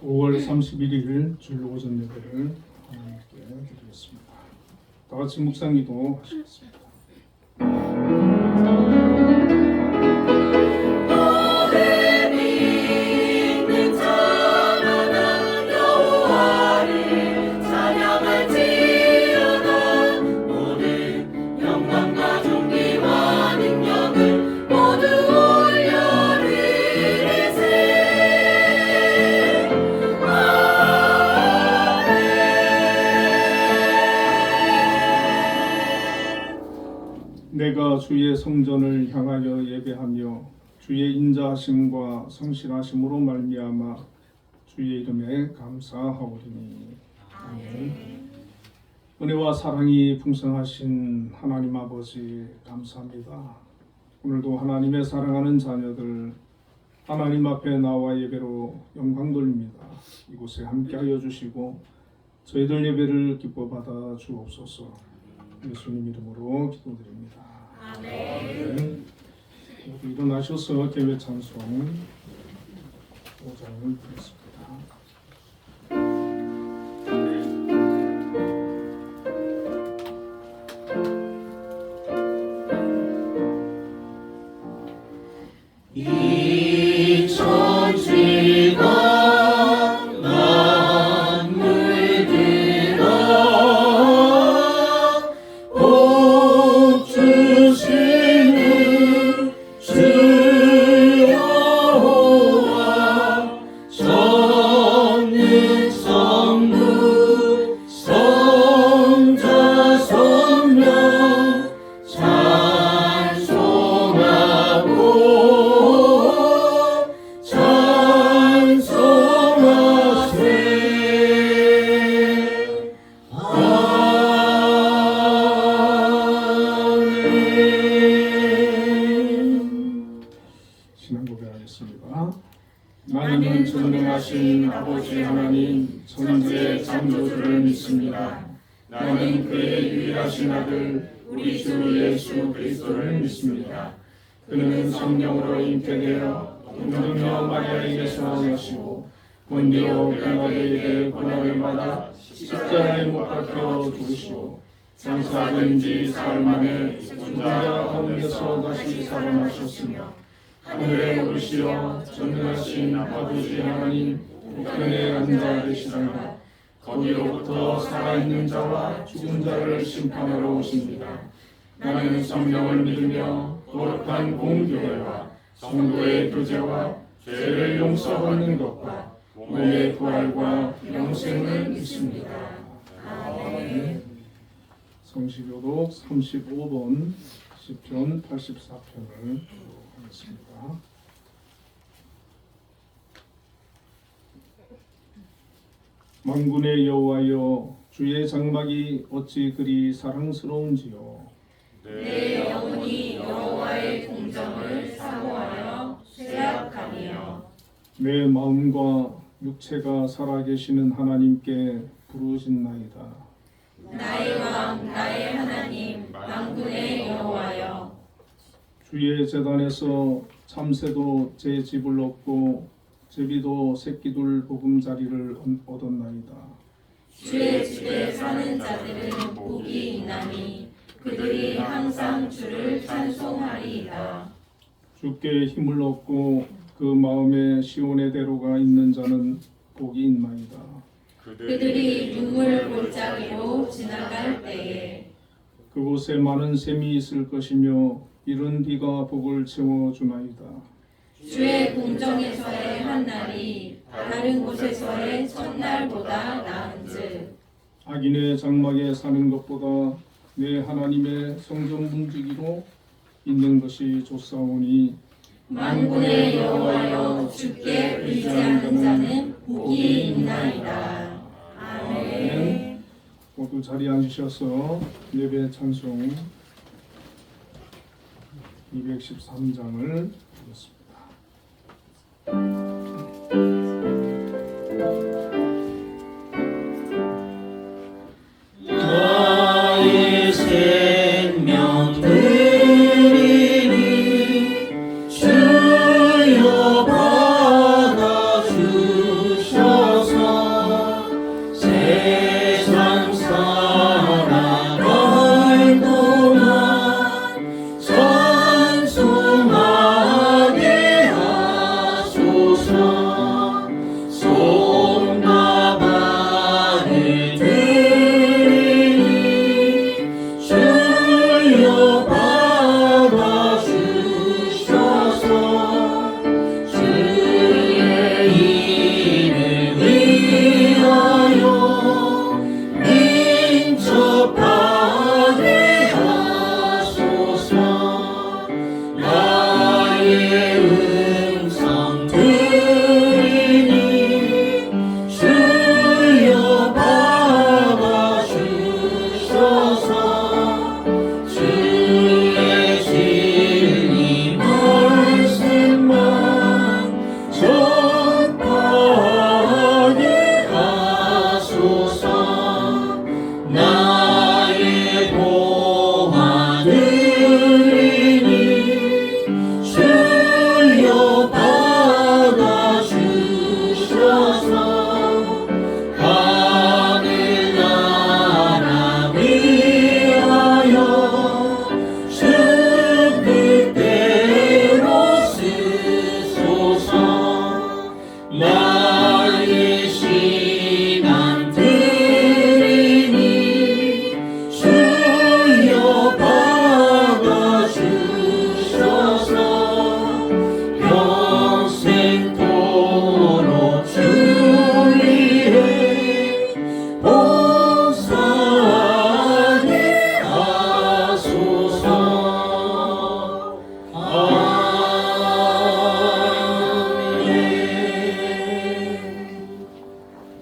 5월 31일 주일 오전 예배를 하나님께 드리겠습니다. 다 같이 묵상기도 하시겠습니다. 내가 주의 성전을 향하여 예배하며 주의 인자하심과 성실하심으로 말미암아 주의 이름에 감사하오리니. 아멘. 은혜와 사랑이 풍성하신 하나님 아버지 감사합니다. 오늘도 하나님의 사랑하는 자녀들 하나님 앞에 나와 예배로 영광 돌립니다. 이곳에 함께하여 주시고 저희들 예배를 기뻐 받아 주옵소서. 예수님 이름으로 기도드립니다. 아멘. 모두 일어나셔서 개회 찬송 5장을 드리겠습니다. 이 천지가 나는 전능하신 아버지 하나님 천지의 창조주를 믿습니다. 나는 그의 유일하신 아들 우리 주 예수 그리스도를 믿습니다. 그는 성령으로 잉태되어 동정녀 마리아에게서 나시고 본디오 빌라도에게 고난을 받아 십자가에 못 박혀 죽으시고 장사된 지 사흘 만에 죽은 자 가운데서 다시 살아나셨으며 하늘에 오르시어 전능하신 아버지 하나님 우편에 앉아 계시다가 거기로부터 살아있는 자와 죽은 자를 심판하러 오십니다. 나는 성령을 믿으며 거룩한 공교회와 성도의 교제와 죄를 용서받는 것과 몸의 부활과 영생을 믿습니다. 아멘. 성시교독 35번 시편 84편을 하겠습니다. 만군의 여호와여 주의 장막이 어찌 그리 사랑스러운지요. 내 영혼이 여호와의 공정을 사모하여 쇠약하며 내 마음과 육체가 살아계시는 하나님께 부르짖나이다. 나의 왕 나의 하나님 만군의 여호와여 주의 제단에서 참새도 제 집을 얻고 제비도 새끼둘 보금자리를 얻었나이다. 주의 집에 사는 자들은 복이 있나니 그들이 항상 주를 찬송하리이다. 주께 힘을 얻고 그 마음에 시온의 대로가 있는 자는 복이 있나이다. 그들이 눈물 골짜기로 지나갈 때에 그곳에 많은 샘이 있을 것이며 이른 비가 복을 채워주나이다. 주의 공정에서의 한 날이 다른 곳에서의 첫날보다 나은즉 악인의 장막에 사는 것보다 내 하나님의 성전 문지기로 있는 것이 좋사오니 만군의 여호와여 주께 의지하는 자는 복이 있나이다. 아멘. 모두 자리에 앉으셔서 예배 찬송 213장을 하겠습니다. 나의 생명 드리니 주여 받아주셔서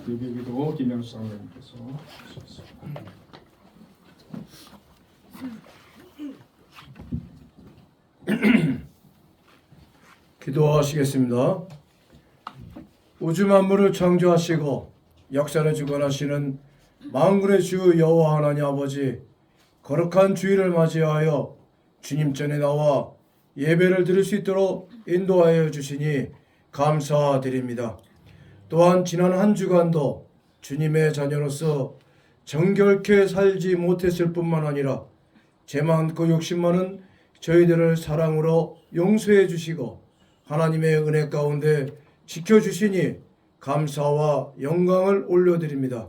예배기도 김영수 장로님께서 하시겠습니다. 기도하시겠습니다. 우주 만물을 창조하시고 역사를 주관하시는 만군의 주 여호와 하나님 아버지, 거룩한 주일을 맞이하여 주님 전에 나와 예배를 드릴 수 있도록 인도하여 주시니 감사드립니다. 또한 지난 한 주간도 주님의 자녀로서 정결케 살지 못했을 뿐만 아니라 죄 많고 욕심 많은 저희들을 사랑으로 용서해 주시고 하나님의 은혜 가운데 지켜주시니 감사와 영광을 올려드립니다.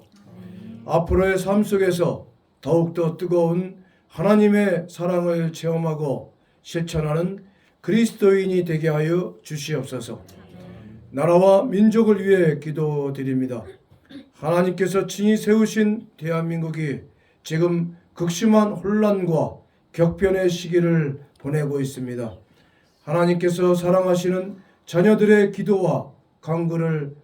앞으로의 삶 속에서 더욱더 뜨거운 하나님의 사랑을 체험하고 실천하는 그리스도인이 되게 하여 주시옵소서. 나라와 민족을 위해 기도드립니다. 하나님께서 친히 세우신 대한민국이 지금 극심한 혼란과 격변의 시기를 보내고 있습니다. 하나님께서 사랑하시는 자녀들의 기도와 간구를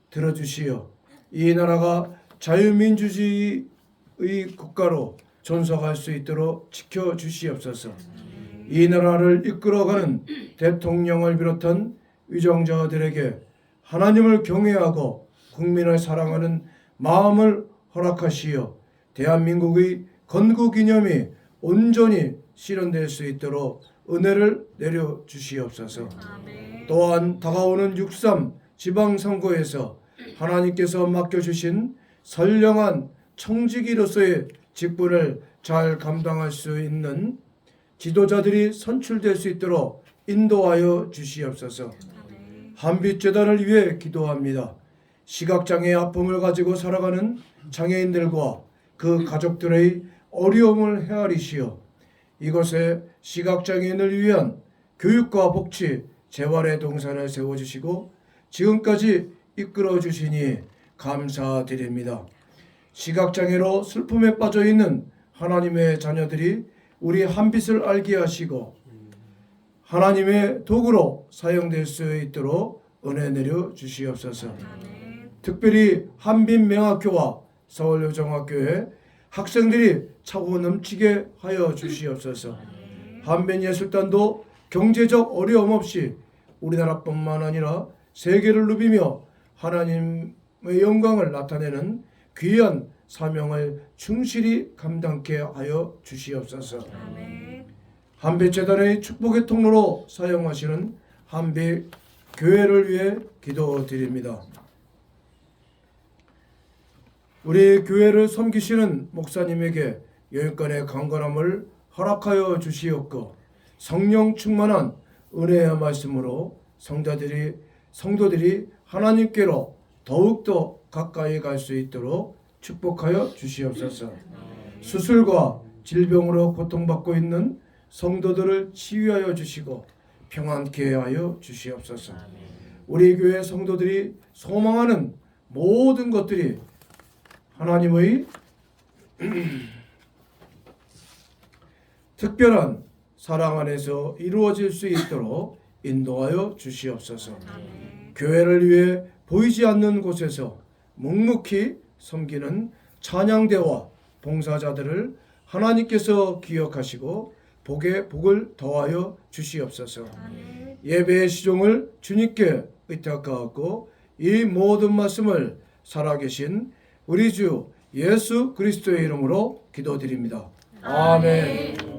들어주시어 이 나라가 자유민주주의의 국가로 존속할 수 있도록 지켜주시옵소서. 이 나라를 이끌어가는 대통령을 비롯한 위정자들에게 하나님을 경외하고 국민을 사랑하는 마음을 허락하시어 대한민국의 건국이념이 온전히 실현될 수 있도록 은혜를 내려주시옵소서. 또한 다가오는 6.3 지방선거에서 하나님께서 맡겨주신 선량한 청지기로서의 직분을 잘 감당할 수 있는 지도자들이 선출될 수 있도록 인도하여 주시옵소서. 한빛재단을 위해 기도합니다. 시각장애의 아픔을 가지고 살아가는 장애인들과 그 가족들의 어려움을 헤아리시어 이곳에 시각장애인을 위한 교육과 복지, 재활의 동산을 세워주시고 지금까지 이끌어주시니 감사드립니다. 시각장애로 슬픔에 빠져있는 하나님의 자녀들이 우리 한빛을 알게 하시고 하나님의 도구로 사용될 수 있도록 은혜 내려 주시옵소서. 특별히 한빛명학교와 서울여정학교에 학생들이 차고 넘치게 하여 주시옵소서. 한빛예술단도 경제적 어려움 없이 우리나라뿐만 아니라 세계를 누비며 하나님의 영광을 나타내는 귀한 사명을 충실히 감당케 하여 주시옵소서. 한빛재단의 축복의 통로로 사용하시는 한빛교회를 위해 기도드립니다. 우리 교회를 섬기시는 목사님에게 여인간의 강건함을 허락하여 주시옵고 성령 충만한 은혜의 말씀으로 성도들이 하나님께로 더욱더 가까이 갈 수 있도록 축복하여 주시옵소서. 수술과 질병으로 고통받고 있는 성도들을 치유하여 주시고 평안케 하여 주시옵소서. 우리 교회 성도들이 소망하는 모든 것들이 하나님의 특별한 사랑 안에서 이루어질 수 있도록 인도하여 주시옵소서. 교회를 위해 보이지 않는 곳에서 묵묵히 섬기는 찬양대와 봉사자들을 하나님께서 기억하시고 복에 복을 더하여 주시옵소서. 예배의 시종을 주님께 의탁하고 이 모든 말씀을 살아계신 우리 주 예수 그리스도의 이름으로 기도드립니다. 아멘.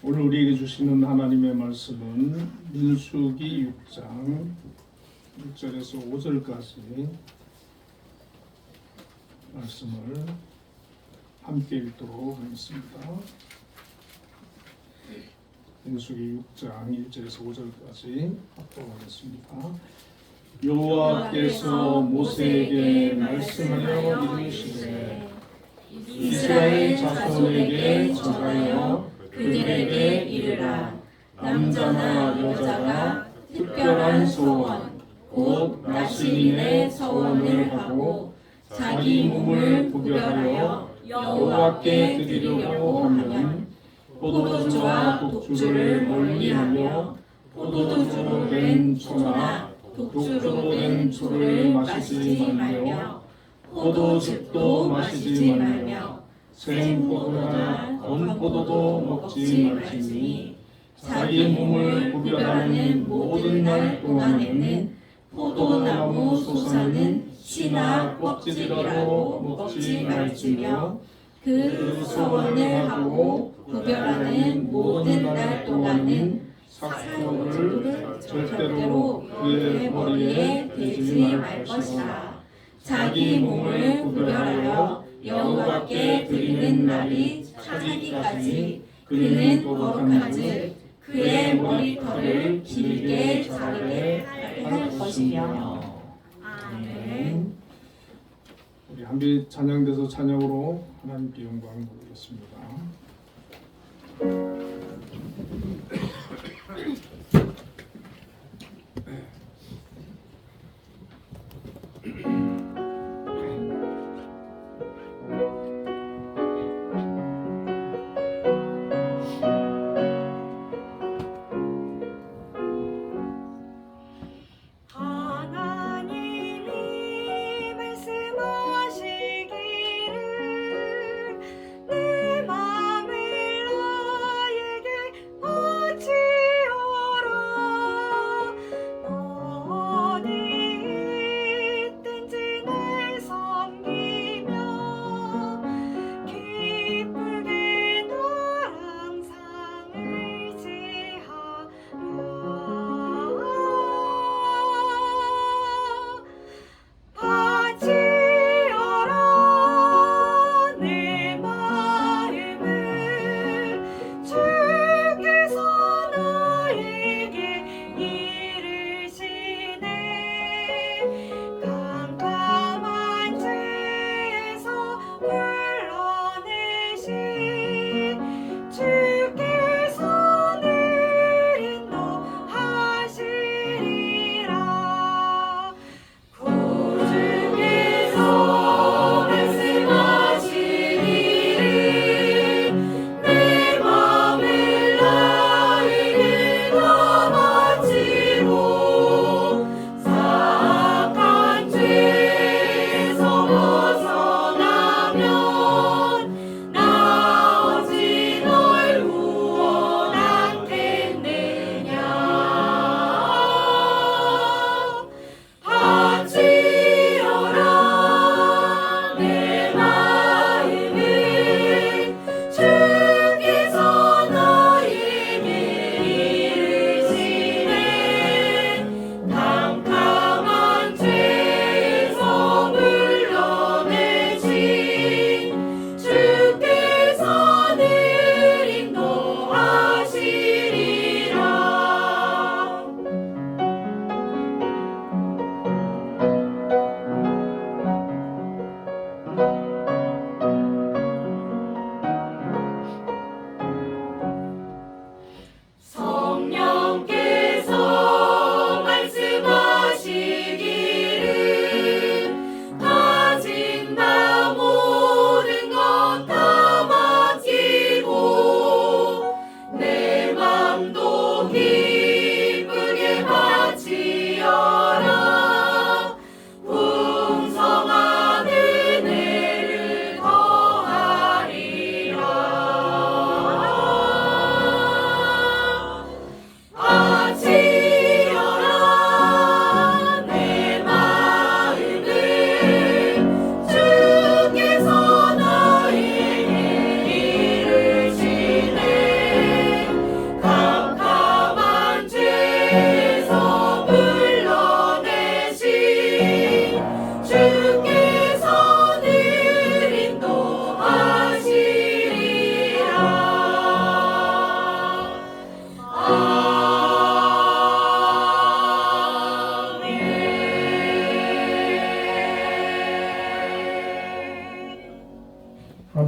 오늘 우리에게 주시는 하나님의 말씀은 민수기 6장 1절에서 5절까지 말씀을 함께 읽도록 하겠습니다. 민수기 6장 1절에서 5절까지 합독하겠습니다. 여호와께서 모세에게 말씀하여 이르시되 이스라엘 자손에게 전하여 그들에게 이르라. 남자나 여자가 특별한 소원 곧 나시린의 서원을 하고 자기 몸을 구별하여 여호와께 드리려고 하면 포도주와 독주를 멀리하며 포도주로 된 초나 독주로 된 초를 마시지 말며 포도즙도 마시지 말며 생포도나 건포도도 먹지 말지니 자기 몸을 구별하는 모든 날 동안에는 포도나무 솟아는 씨나 껍질이라도 먹지 말지며 그 소원을 하고 구별하는 모든 날 동안은 사포를 절대로 그의 머리에 대지 말 것이라. 자기 몸을 구별하여 여호와께 드리는 날이 차기까지 그는 거룩한즉 그의 머리털을 길게 자르게 할 것이며. 아멘. 우리 한비 찬양돼서 찬양으로 하나님께 영광을 돌리겠습니다. 하나님이 말씀하시기를 내 맘을 너에게 바치오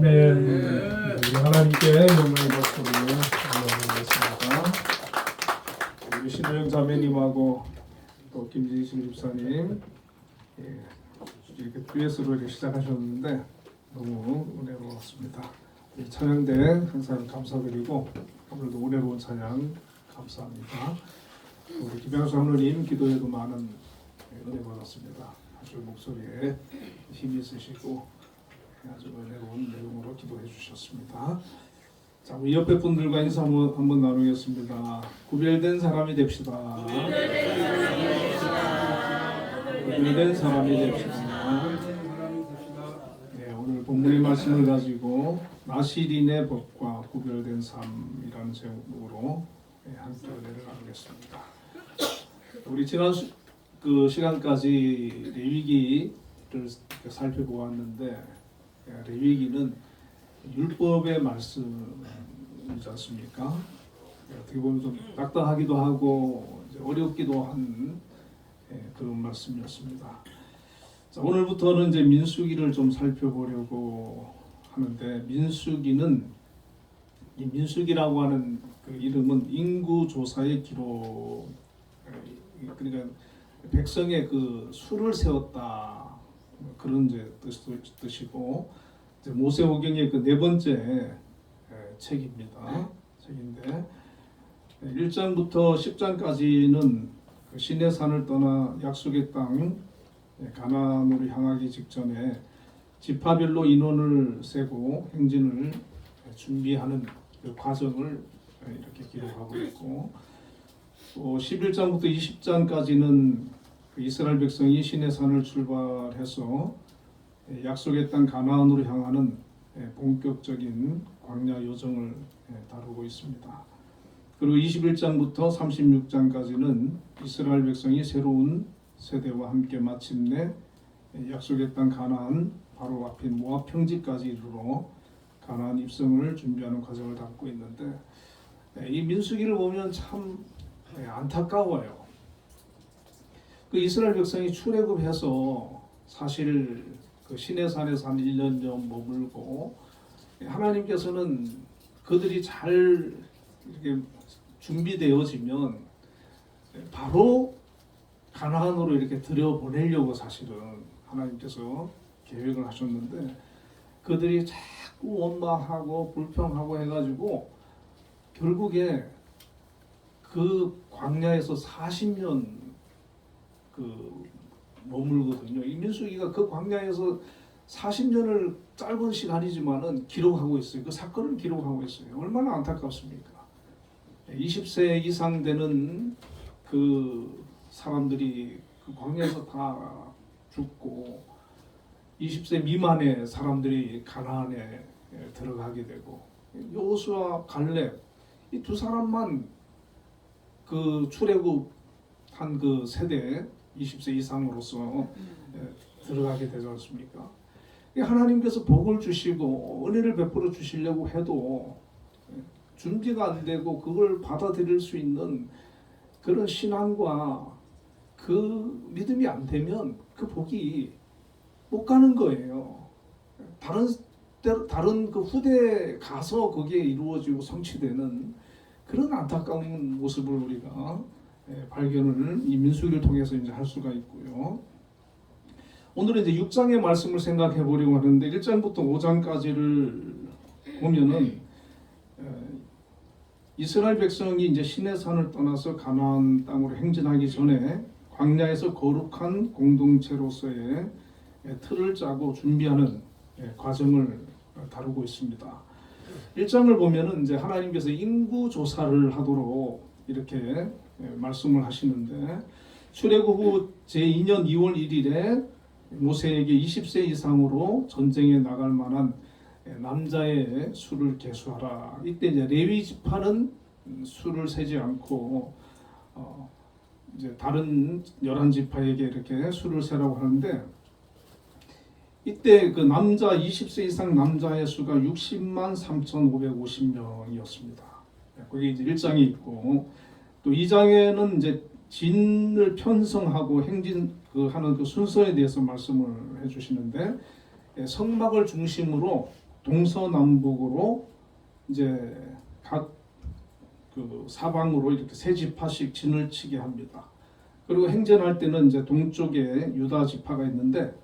아멘. 우리 하나님께 영광의 박수를 올려드리겠습니다. 우리 신호영 자매님하고 또 김진실 집사님 이렇게 듀엣으로 이렇게 시작하셨는데 너무 은혜로웠습니다. 우리 찬양대 항상 감사드리고 오늘도 은혜로운 찬양 감사합니다. 우리 김양수 장로님 기도에도 많은 은혜 받았습니다. 아주 목소리에 힘이 있으시고 아주 은혜로운 내용으로 기도해 주셨습니다. 자, 우리 옆에 분들과 인사 한번 나누겠습니다. 구별된 사람이 됩시다. 구별된 사람이 됩시다. 네, 오늘 본문의 말씀을 가지고 나시린의 법과 구별된 삶이라는 제목으로 함께 은혜를 나누겠습니다. 우리 지난 시간까지 레위기를 살펴보았는데 레위기는 율법의 말씀이지 않습니까? 어떻게 보면 좀 딱딱하기도 하고 어렵기도 한 그런 말씀이었습니다. 자, 오늘부터는 이제 민수기를 좀 살펴보려고 하는데 민수기는 이 민수기라고 하는 그 이름은 인구 조사의 기록, 그러니까 백성의 그 수를 세웠다 그런 이제 뜻이고 이제 모세오경의 그 네 번째 책입니다. 책인데 1장부터 10장까지는 그 시내산을 떠나 약속의 땅 가나안으로 향하기 직전에 지파별로 인원을 세고 행진을 준비하는 그 과정을 이렇게 기록하고 있고 또 11장부터 20장까지는 그 이스라엘 백성이 시내산을 출발해서 약속의 땅 가나안으로 향하는 본격적인 광야 여정을 다루고 있습니다. 그리고 21장부터 36장까지는 이스라엘 백성이 새로운 세대와 함께 마침내 약속의 땅 가나안 바로 앞인 모압 평지까지 이르러 가나안 입성을 준비하는 과정을 담고 있는데 이 민수기를 보면 참 안타까워요. 그 이스라엘 백성이 출애굽해서 사실 그 시내산에서 한 1년쯤 머물고 하나님께서는 그들이 잘 이렇게 준비되어지면 바로 가나안으로 이렇게 들여보내려고 사실은 하나님께서 계획을 하셨는데 그들이 자꾸 원망하고 불평하고 해가지고 결국에 그 광야에서 40년 그 머물거든요. 이 민수기가 그 광야에서 40년을 짧은 시간이지만은 기록하고 있어요. 그 사건을 기록하고 있어요. 얼마나 안타깝습니까? 20세 이상 되는 그 사람들이 그 광야에서 다 죽고 20세 미만의 사람들이 가나안에 들어가게 되고 여호수아 갈렙 이 두 사람만 그 출애굽한 그 세대 20세 이상으로서 들어가게 되지 않습니까? 하나님께서 복을 주시고 은혜를 베풀어 주시려고 해도 준비가 안 되고 그걸 받아들일 수 있는 그런 신앙과 그 믿음이 안 되면 그 복이 못 가는 거예요. 다른 그 후대에 가서 그게 이루어지고 성취되는 그런 안타까운 모습을 우리가 발견을 이 민수기를 통해서 이제 할 수가 있고요. 오늘은 이제 6장의 말씀을 생각해 보려고 하는데 1장부터 5장까지를 보면은 이스라엘 백성이 이제 시내산을 떠나서 가나안 땅으로 행진하기 전에 광야에서 거룩한 공동체로서의 틀을 짜고 준비하는 과정을 다루고 있습니다. 1장을 보면은 이제 하나님께서 인구 조사를 하도록 이렇게 말씀을 하시는데 출애굽 후 제2년 2월 1일에 모세에게 20세 이상으로 전쟁에 나갈 만한 남자의 수를 계수하라. 이때 이제 레위 지파는 수를 세지 않고 이제 다른 11지파에게 이렇게 수를 세라고 하는데 이때 그 남자 20세 이상 남자의 수가 60만 3,550명이었습니다. 그게 이제 1장에 있고 또 2장에는 이제 진을 편성하고 행진 하는 그 순서에 대해서 말씀을 해주시는데 성막을 중심으로 동서남북으로 이제 각 그 사방으로 이렇게 세 지파씩 진을 치게 합니다. 그리고 행전할 때는 이제 동쪽에 유다 지파가 있는데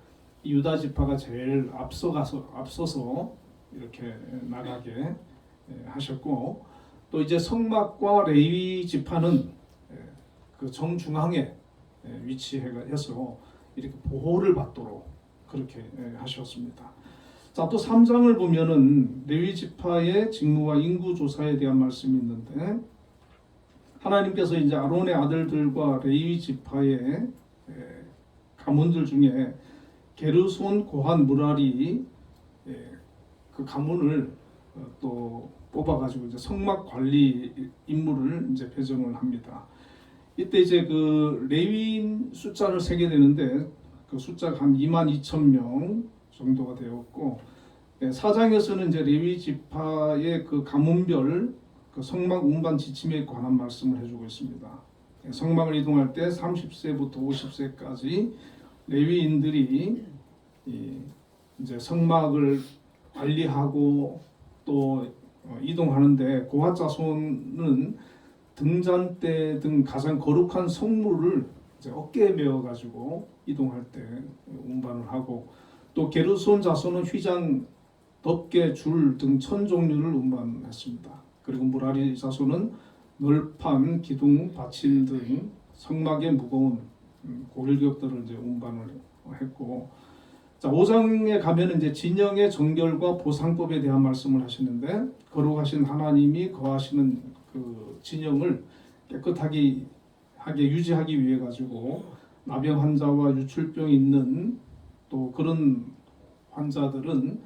이 유다 지파가 제일 앞서서 이렇게 나가게 하셨고, 또 이제 성막과 레위 지파는 그 정중앙에 위치해서 이렇게 보호를 받도록 그렇게 하셨습니다. 자, 또 3장을 보면은 레위 지파의 직무와 인구 조사에 대한 말씀이 있는데, 하나님께서 이제 아론의 아들들과 레위 지파의 가문들 중에 게르손, 고한, 무라리 그 가문을 또 뽑아가지고 이제 성막 관리 임무를 이제 배정을 합니다. 이때 이제 그 레위인 숫자를 세게 되는데 그 숫자가 한 22,000명 정도가 되었고, 4장에서는 이제 레위 지파의 그 가문별 그 성막 운반 지침에 관한 말씀을 해주고 있습니다. 성막을 이동할 때 30세부터 50세까지 레위인들이 이제 성막을 관리하고 또 이동하는데, 고핫 자손은 등잔대 등 가장 거룩한 성물을 이제 어깨에 메어 가지고 이동할 때 운반을 하고, 또 게르손 자손은 휘장, 덮개, 줄 등 천 종류를 운반했습니다. 그리고 무라리 자손은 널판, 기둥, 받침 등 성막의 무거운 고일격들을 이제 운반을 했고, 자, 5장에 가면 이제 진영의 정결과 보상법에 대한 말씀을 하시는데, 거룩하신 하나님이 거하시는 그 진영을 깨끗하게 유지하기 위해 가지고 나병 환자와 유출병이 있는 또 그런 환자들은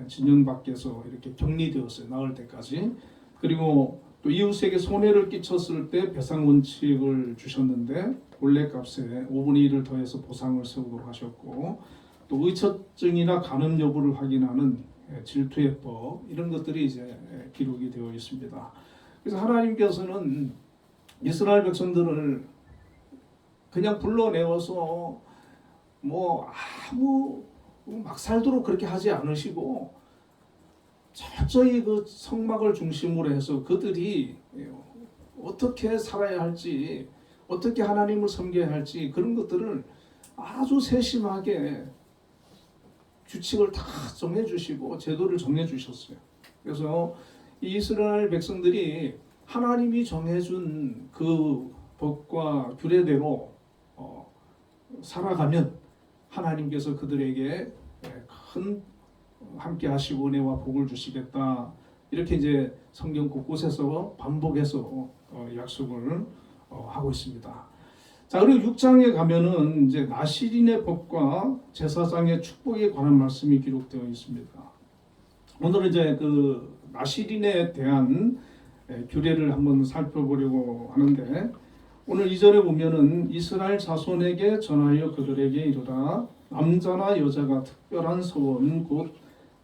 진영 밖에서 이렇게 격리되었어요. 나을 때까지. 그리고 또 이웃에게 손해를 끼쳤을 때 배상 원칙을 주셨는데 본래값에 5분의 1을 더해서 보상을 세우도록 하셨고, 또 의처증이나 간음 여부를 확인하는 질투의 법, 이런 것들이 이제 기록이 되어 있습니다. 그래서 하나님께서는 이스라엘 백성들을 그냥 불러내어서 뭐 아무 막 살도록 그렇게 하지 않으시고, 철저히 그 성막을 중심으로 해서 그들이 어떻게 살아야 할지, 어떻게 하나님을 섬겨야 할지, 그런 것들을 아주 세심하게 규칙을 다 정해주시고 제도를 정해주셨어요. 그래서 이스라엘 백성들이 하나님이 정해준 그 법과 규례대로 살아가면 하나님께서 그들에게 큰 함께 하시고 은혜와 복을 주시겠다, 이렇게 이제 성경 곳곳에서 반복해서 약속을 하고 있습니다. 자, 그리고 6장에 가면은 이제 나시린의 법과 제사장의 축복에 관한 말씀이 기록되어 있습니다. 오늘은 이제 그 나시린에 대한 규례를 한번 살펴보려고 하는데, 오늘 2절에 보면은 이스라엘 자손에게 전하여 그들에게 이르라, 남자나 여자가 특별한 소원 곧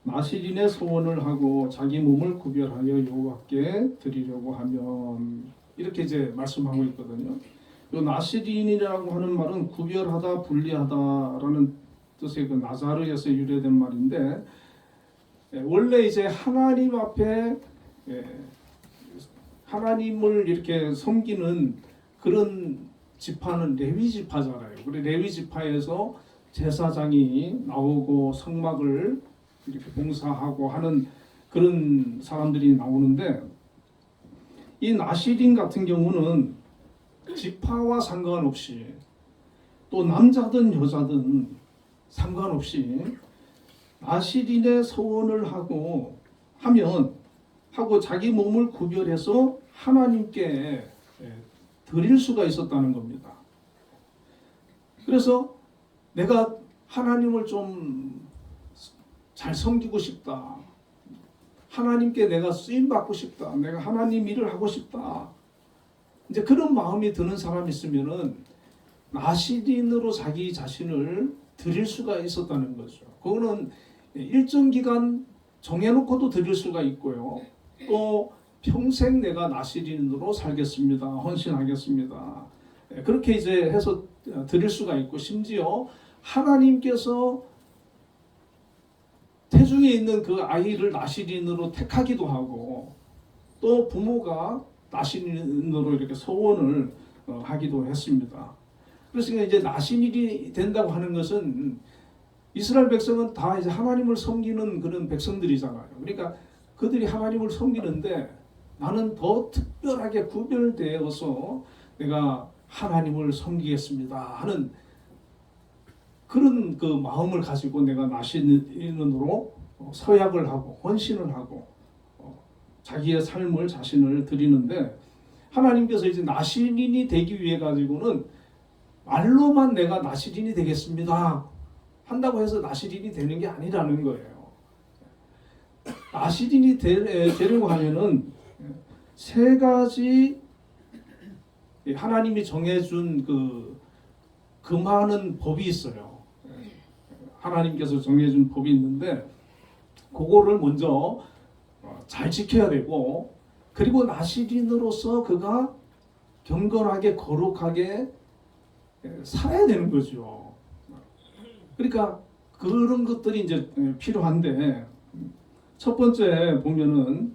나시린의 소원을 하고 자기 몸을 구별하여 여호와께 드리려고 하면, 이렇게 이제 말씀하고 있거든요. 이 나시린이라고 하는 말은 구별하다, 분리하다라는 뜻의 그 나자르에서 유래된 말인데, 원래 이제 하나님 앞에 하나님을 이렇게 섬기는 그런 지파는 레위 지파잖아요. 그래 레위 지파에서 제사장이 나오고 성막을 이렇게 봉사하고 하는 그런 사람들이 나오는데, 이 나시린 같은 경우는 지파와 상관없이, 또 남자든 여자든 상관없이 나시린의 소원을 하고 자기 몸을 구별해서 하나님께 드릴 수가 있었다는 겁니다. 그래서 내가 하나님을 좀 잘 섬기고 싶다, 하나님께 내가 쓰임 받고 싶다, 내가 하나님 일을 하고 싶다, 이제 그런 마음이 드는 사람이 있으면은 나시린으로 자기 자신을 드릴 수가 있었다는 거죠. 그거는 일정 기간 정해놓고도 드릴 수가 있고요. 또 평생 내가 나시린으로 살겠습니다, 헌신하겠습니다, 그렇게 이제 해서 드릴 수가 있고, 심지어 하나님께서 태중에 있는 그 아이를 나시린으로 택하기도 하고 또 부모가 나시린으로 이렇게 소원을 하기도 했습니다. 그래서 이제 나시린이 된다고 하는 것은 이스라엘 백성은 다 이제 하나님을 섬기는 그런 백성들이잖아요. 그러니까 그들이 하나님을 섬기는데 나는 더 특별하게 구별되어서 내가 하나님을 섬기겠습니다 하는 그런 그 마음을 가지고 내가 나시린으로 서약을 하고 헌신을 하고 자기의 삶을 자신을 드리는데 하나님께서 이제 나시린이 되기 위해 가지고는 말로만 내가 나시린이 되겠습니다 한다고 해서 나시린이 되는 게 아니라는 거예요. 나시린이 되려고 하면은 세 가지 하나님이 정해준 그 많은 법이 있어요. 하나님께서 정해준 법이 있는데 그거를 먼저 잘 지켜야 되고 그리고 나시린으로서 그가 경건하게 거룩하게 살아야 되는 거죠. 그러니까 그런 것들이 이제 필요한데 첫 번째 보면은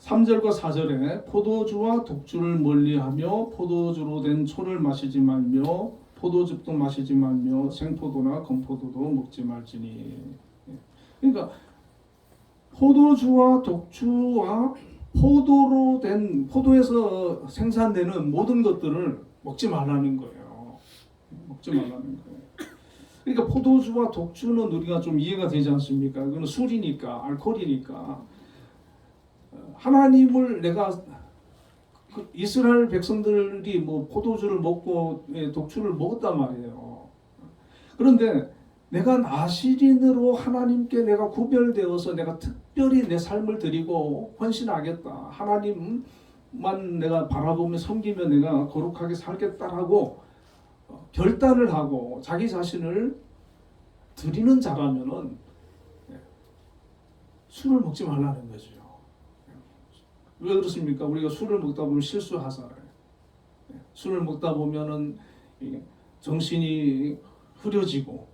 3절과 4절에 포도주와 독주를 멀리하며 포도주로 된 초를 마시지 말며 포도즙도 마시지 말며 생포도나 건포도도 먹지 말지니. 그러니까 포도주와 독주와 포도로 된 포도에서 생산되는 모든 것들을 먹지 말라는 거예요. 먹지 말라는 거예요. 그러니까 포도주와 독주는 우리가 좀 이해가 되지 않습니까? 그건 술이니까 알코올이니까 하나님을 내가 이스라엘 백성들이 뭐 포도주를 먹고 독주를 먹었단 말이에요. 그런데 내가 나시린으로 하나님께 내가 구별되어서 내가 특별히 내 삶을 드리고 헌신하겠다. 하나님만 내가 바라보며 섬기며 내가 거룩하게 살겠다라고 결단을 하고 자기 자신을 드리는 자라면은 술을 먹지 말라는 거죠. 왜 그렇습니까? 우리가 술을 먹다 보면 실수하잖아요. 술을 먹다 보면은 정신이 흐려지고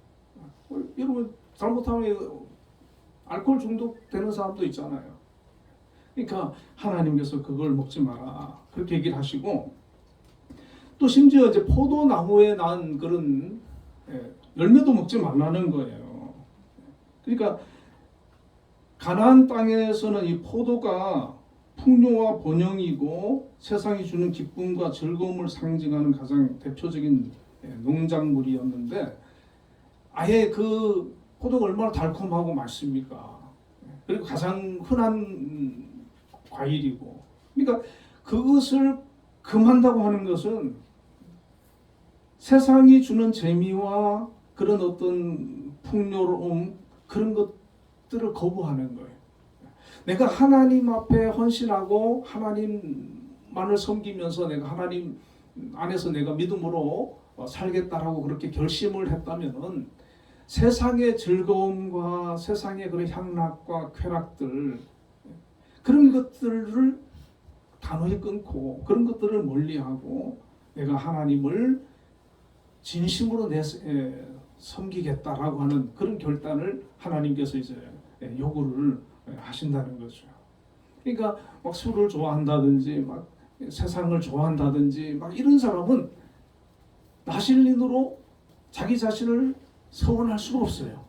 여러분 잘못하면 알코올 중독되는 사람도 있잖아요. 그러니까 하나님께서 그걸 먹지 마라 그렇게 얘기를 하시고 또 심지어 이제 포도나무에 난 그런 열매도 먹지 말라는 거예요. 그러니까 가나안 땅에서는 이 포도가 풍요와 번영이고 세상이 주는 기쁨과 즐거움을 상징하는 가장 대표적인 농작물이었는데 아예 그 포도가 얼마나 달콤하고 맛있습니까? 그리고 가장 흔한 과일이고 그러니까 그것을 금한다고 하는 것은 세상이 주는 재미와 그런 어떤 풍요로움 그런 것들을 거부하는 거예요. 내가 하나님 앞에 헌신하고 하나님만을 섬기면서 내가 하나님 안에서 내가 믿음으로 살겠다라고 그렇게 결심을 했다면은 세상의 즐거움과 세상의 그런 향락과 쾌락들 그런 것들을 단호히 끊고 그런 것들을 멀리하고 내가 하나님을 진심으로 섬기겠다라고 하는 그런 결단을 하나님께서 이제 요구를 하신다는 거죠. 그러니까 막 술을 좋아한다든지 막 세상을 좋아한다든지 막 이런 사람은 나실린으로 자기 자신을 서원할 수가 없어요.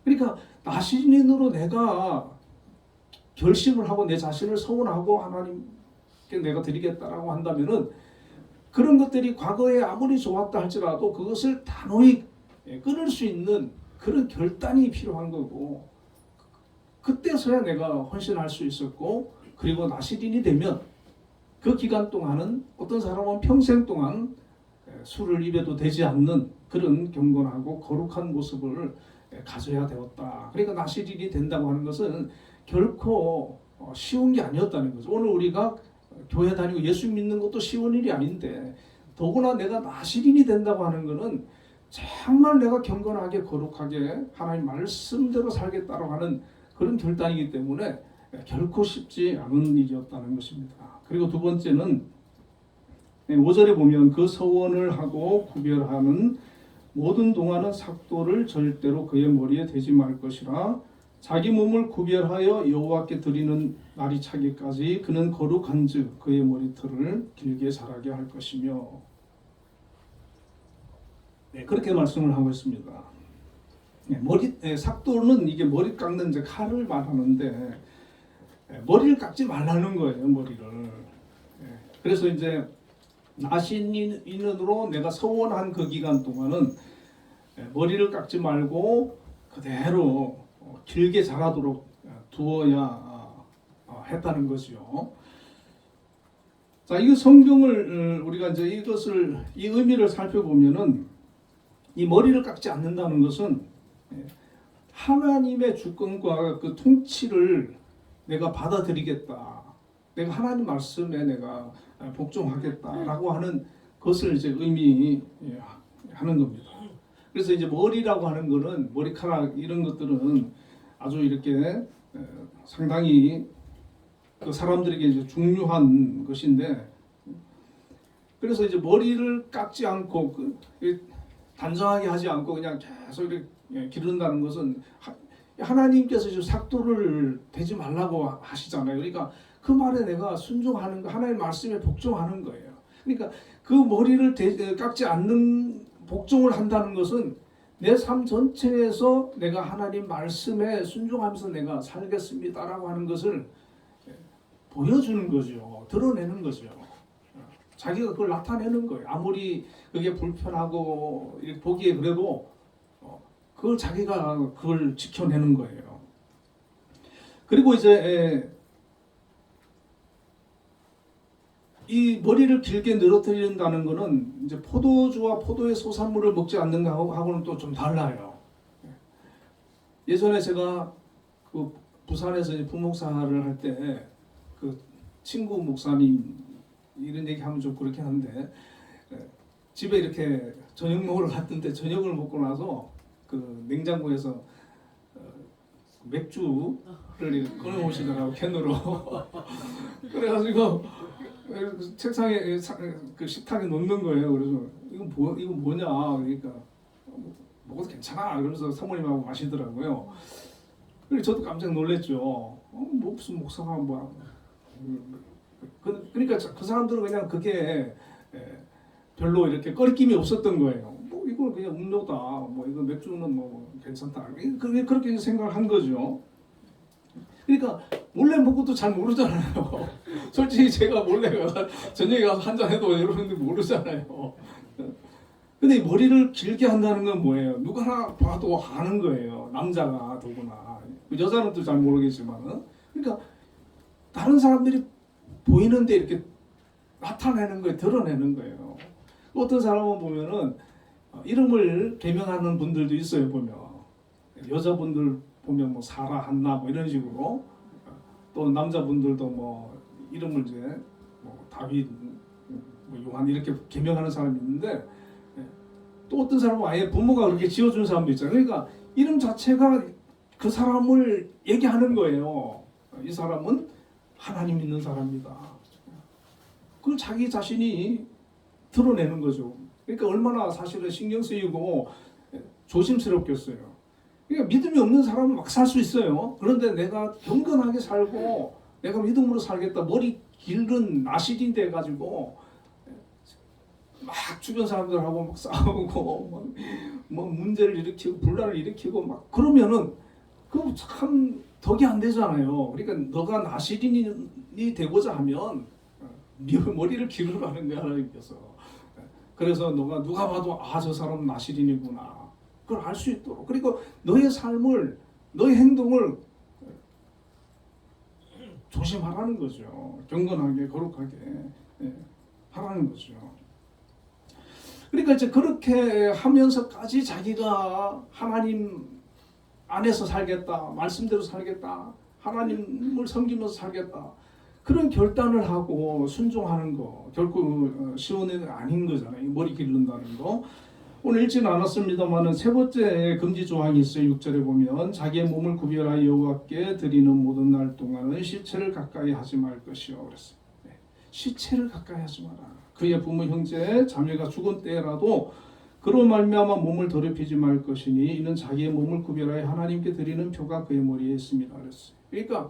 그러니까 나실린으로 내가 결심을 하고 내 자신을 서원하고 하나님께 내가 드리겠다라고 한다면은 그런 것들이 과거에 아무리 좋았다 할지라도 그것을 단호히 끊을 수 있는 그런 결단이 필요한 거고 그때서야 내가 헌신할 수 있었고 그리고 나시린이 되면 그 기간 동안은 어떤 사람은 평생 동안 술을 입에도 되지 않는 그런 경건하고 거룩한 모습을 가져야 되었다. 그러니까 나시린이 된다고 하는 것은 결코 쉬운 게 아니었다는 거죠. 오늘 우리가 교회 다니고 예수 믿는 것도 쉬운 일이 아닌데 더구나 내가 나시린이 된다고 하는 것은 정말 내가 경건하게 거룩하게 하나님 말씀대로 살겠다고 하는 그런 결단이기 때문에 결코 쉽지 않은 일이었다는 것입니다. 그리고 두 번째는 5절에 보면 그 서원을 하고 구별하는 모든 동안은 삭도를 절대로 그의 머리에 대지 말 것이라. 자기 몸을 구별하여 여호와께 드리는 날이 차기까지 그는 거룩한즉 그의 머리털을 길게 자라게 할 것이며. 네, 그렇게 말씀을 하고 있습니다. 삭도는 이게 머리 깎는 이제 칼을 말하는데 머리를 깎지 말라는 거예요, 머리를. 그래서 이제 나신인으로 내가 서원한 그 기간 동안은 머리를 깎지 말고 그대로 길게 자라도록 두어야 했다는 거죠. 자, 이 성경을 우리가 이제 이 의미를 살펴보면은 이 머리를 깎지 않는다는 것은 하나님의 주권과 그 통치를 내가 받아들이겠다. 내가 하나님 말씀에 내가 복종하겠다라고 하는 것을 이제 의미하는 겁니다. 그래서 이제 머리라고 하는 거는 머리카락 이런 것들은 아주 이렇게 상당히 그 사람들에게 이제 중요한 것인데, 그래서 이제 머리를 깎지 않고 단정하게 하지 않고 그냥 계속 이렇게 기른다는 것은 하나님께서 지금 삭도를 대지 말라고 하시잖아요. 그러니까 그 말에 내가 순종하는 거, 하나님의 말씀에 복종하는 거예요. 그러니까 그 머리를 깎지 않는 복종을 한다는 것은 내 삶 전체에서 내가 하나님 말씀에 순종하면서 내가 살겠습니다라고 하는 것을 보여주는 거죠. 드러내는 거죠. 자기가 그걸 나타내는 거예요. 아무리 그게 불편하고 보기에 그래도 그걸 자기가 그걸 지켜내는 거예요. 그리고 이제 이 머리를 길게 늘어뜨린다는 것은 이제 포도주와 포도의 소산물을 먹지 않는 거하고는 또 좀 달라요. 예전에 제가 그 부산에서 이제 부목사를 할 때 그 친구 목사님 이런 얘기하면 좀 그렇긴 한데 집에 이렇게 저녁 먹으러 갔던데 저녁을 먹고 나서 그 냉장고에서 맥주를 꺼내 오시더라고, 캔으로. 그래가지고 책상에 그 식탁에 놓는 거예요. 그래서 이거 뭐냐? 그러니까 먹어도 괜찮아. 그러면서 사모님하고 마시더라고요. 그래서 저도 깜짝 놀랐죠. 무슨 목사가 그러니까 그 사람들은 그냥 그게 별로 이렇게 꺼리낌이 없었던 거예요. 뭐 이거 그냥 음료다. 뭐 이거 맥주는 뭐 괜찮다. 그렇게 생각한 거죠. 그러니까 몰래 먹어도 잘 모르잖아요. 솔직히 제가 몰래 가서 저녁에 가서 한잔 해도 여러분들 모르잖아요. 근데 머리를 길게 한다는 건 뭐예요? 누구나 봐도 아는 거예요. 남자가 더구나. 여자는 또 잘 모르겠지만. 그러니까 다른 사람들이 보이는데 이렇게 나타내는 거예요. 드러내는 거예요. 어떤 사람은 보면은 이름을 개명하는 분들도 있어요. 보면 여자분들 보면 뭐 사라, 한나 뭐 이런 식으로, 또 남자분들도 뭐 이름을 이제 뭐 다윗, 뭐 요한 이렇게 개명하는 사람이 있는데, 또 어떤 사람은 아예 부모가 그렇게 지어준 사람도 있잖아요. 그러니까 이름 자체가 그 사람을 얘기하는 거예요. 이 사람은 하나님 믿는 사람이다. 그걸 자기 자신이 드러내는 거죠. 그러니까 얼마나 사실은 신경 쓰이고 조심스럽겠어요. 그러니까 믿음이 없는 사람은 막 살 수 있어요. 그런데 내가 경건하게 살고 내가 믿음으로 살겠다, 머리 길은 나시린 돼 가지고 막 주변 사람들하고 막 싸우고 뭐 문제를 일으키고 분란을 일으키고 막 그러면은 그 참 덕이 안 되잖아요. 그러니까 너가 나시린이 되고자 하면 머리를 기르라는 거야, 하나님께서. 그래서 너가 누가 봐도 저 사람 나시린이구나, 그걸 알 수 있도록. 그리고 너의 삶을, 너의 행동을 조심하라는 거죠. 경건하게, 거룩하게 하라는 거죠. 그러니까 이제 그렇게 하면서까지 자기가 하나님 안에서 살겠다, 말씀대로 살겠다, 하나님을 섬기면서 살겠다, 그런 결단을 하고 순종하는 거 결코 쉬운 일은 아닌 거잖아요. 머리 기른다는 거. 오늘 읽지는 않았습니다만은 세 번째 금지 조항이 있어요. 6절에 보면 자기의 몸을 구별하여 여호와께 드리는 모든 날 동안은 시체를 가까이 하지 말 것이요. 그랬어요. 시체를 가까이 하지 마라. 그의 부모 형제 자매가 죽은 때라도 그로 말미암아 몸을 더럽히지 말 것이니 이는 자기의 몸을 구별하여 하나님께 드리는 표가 그의 머리에 있습니다. 그랬어요. 그러니까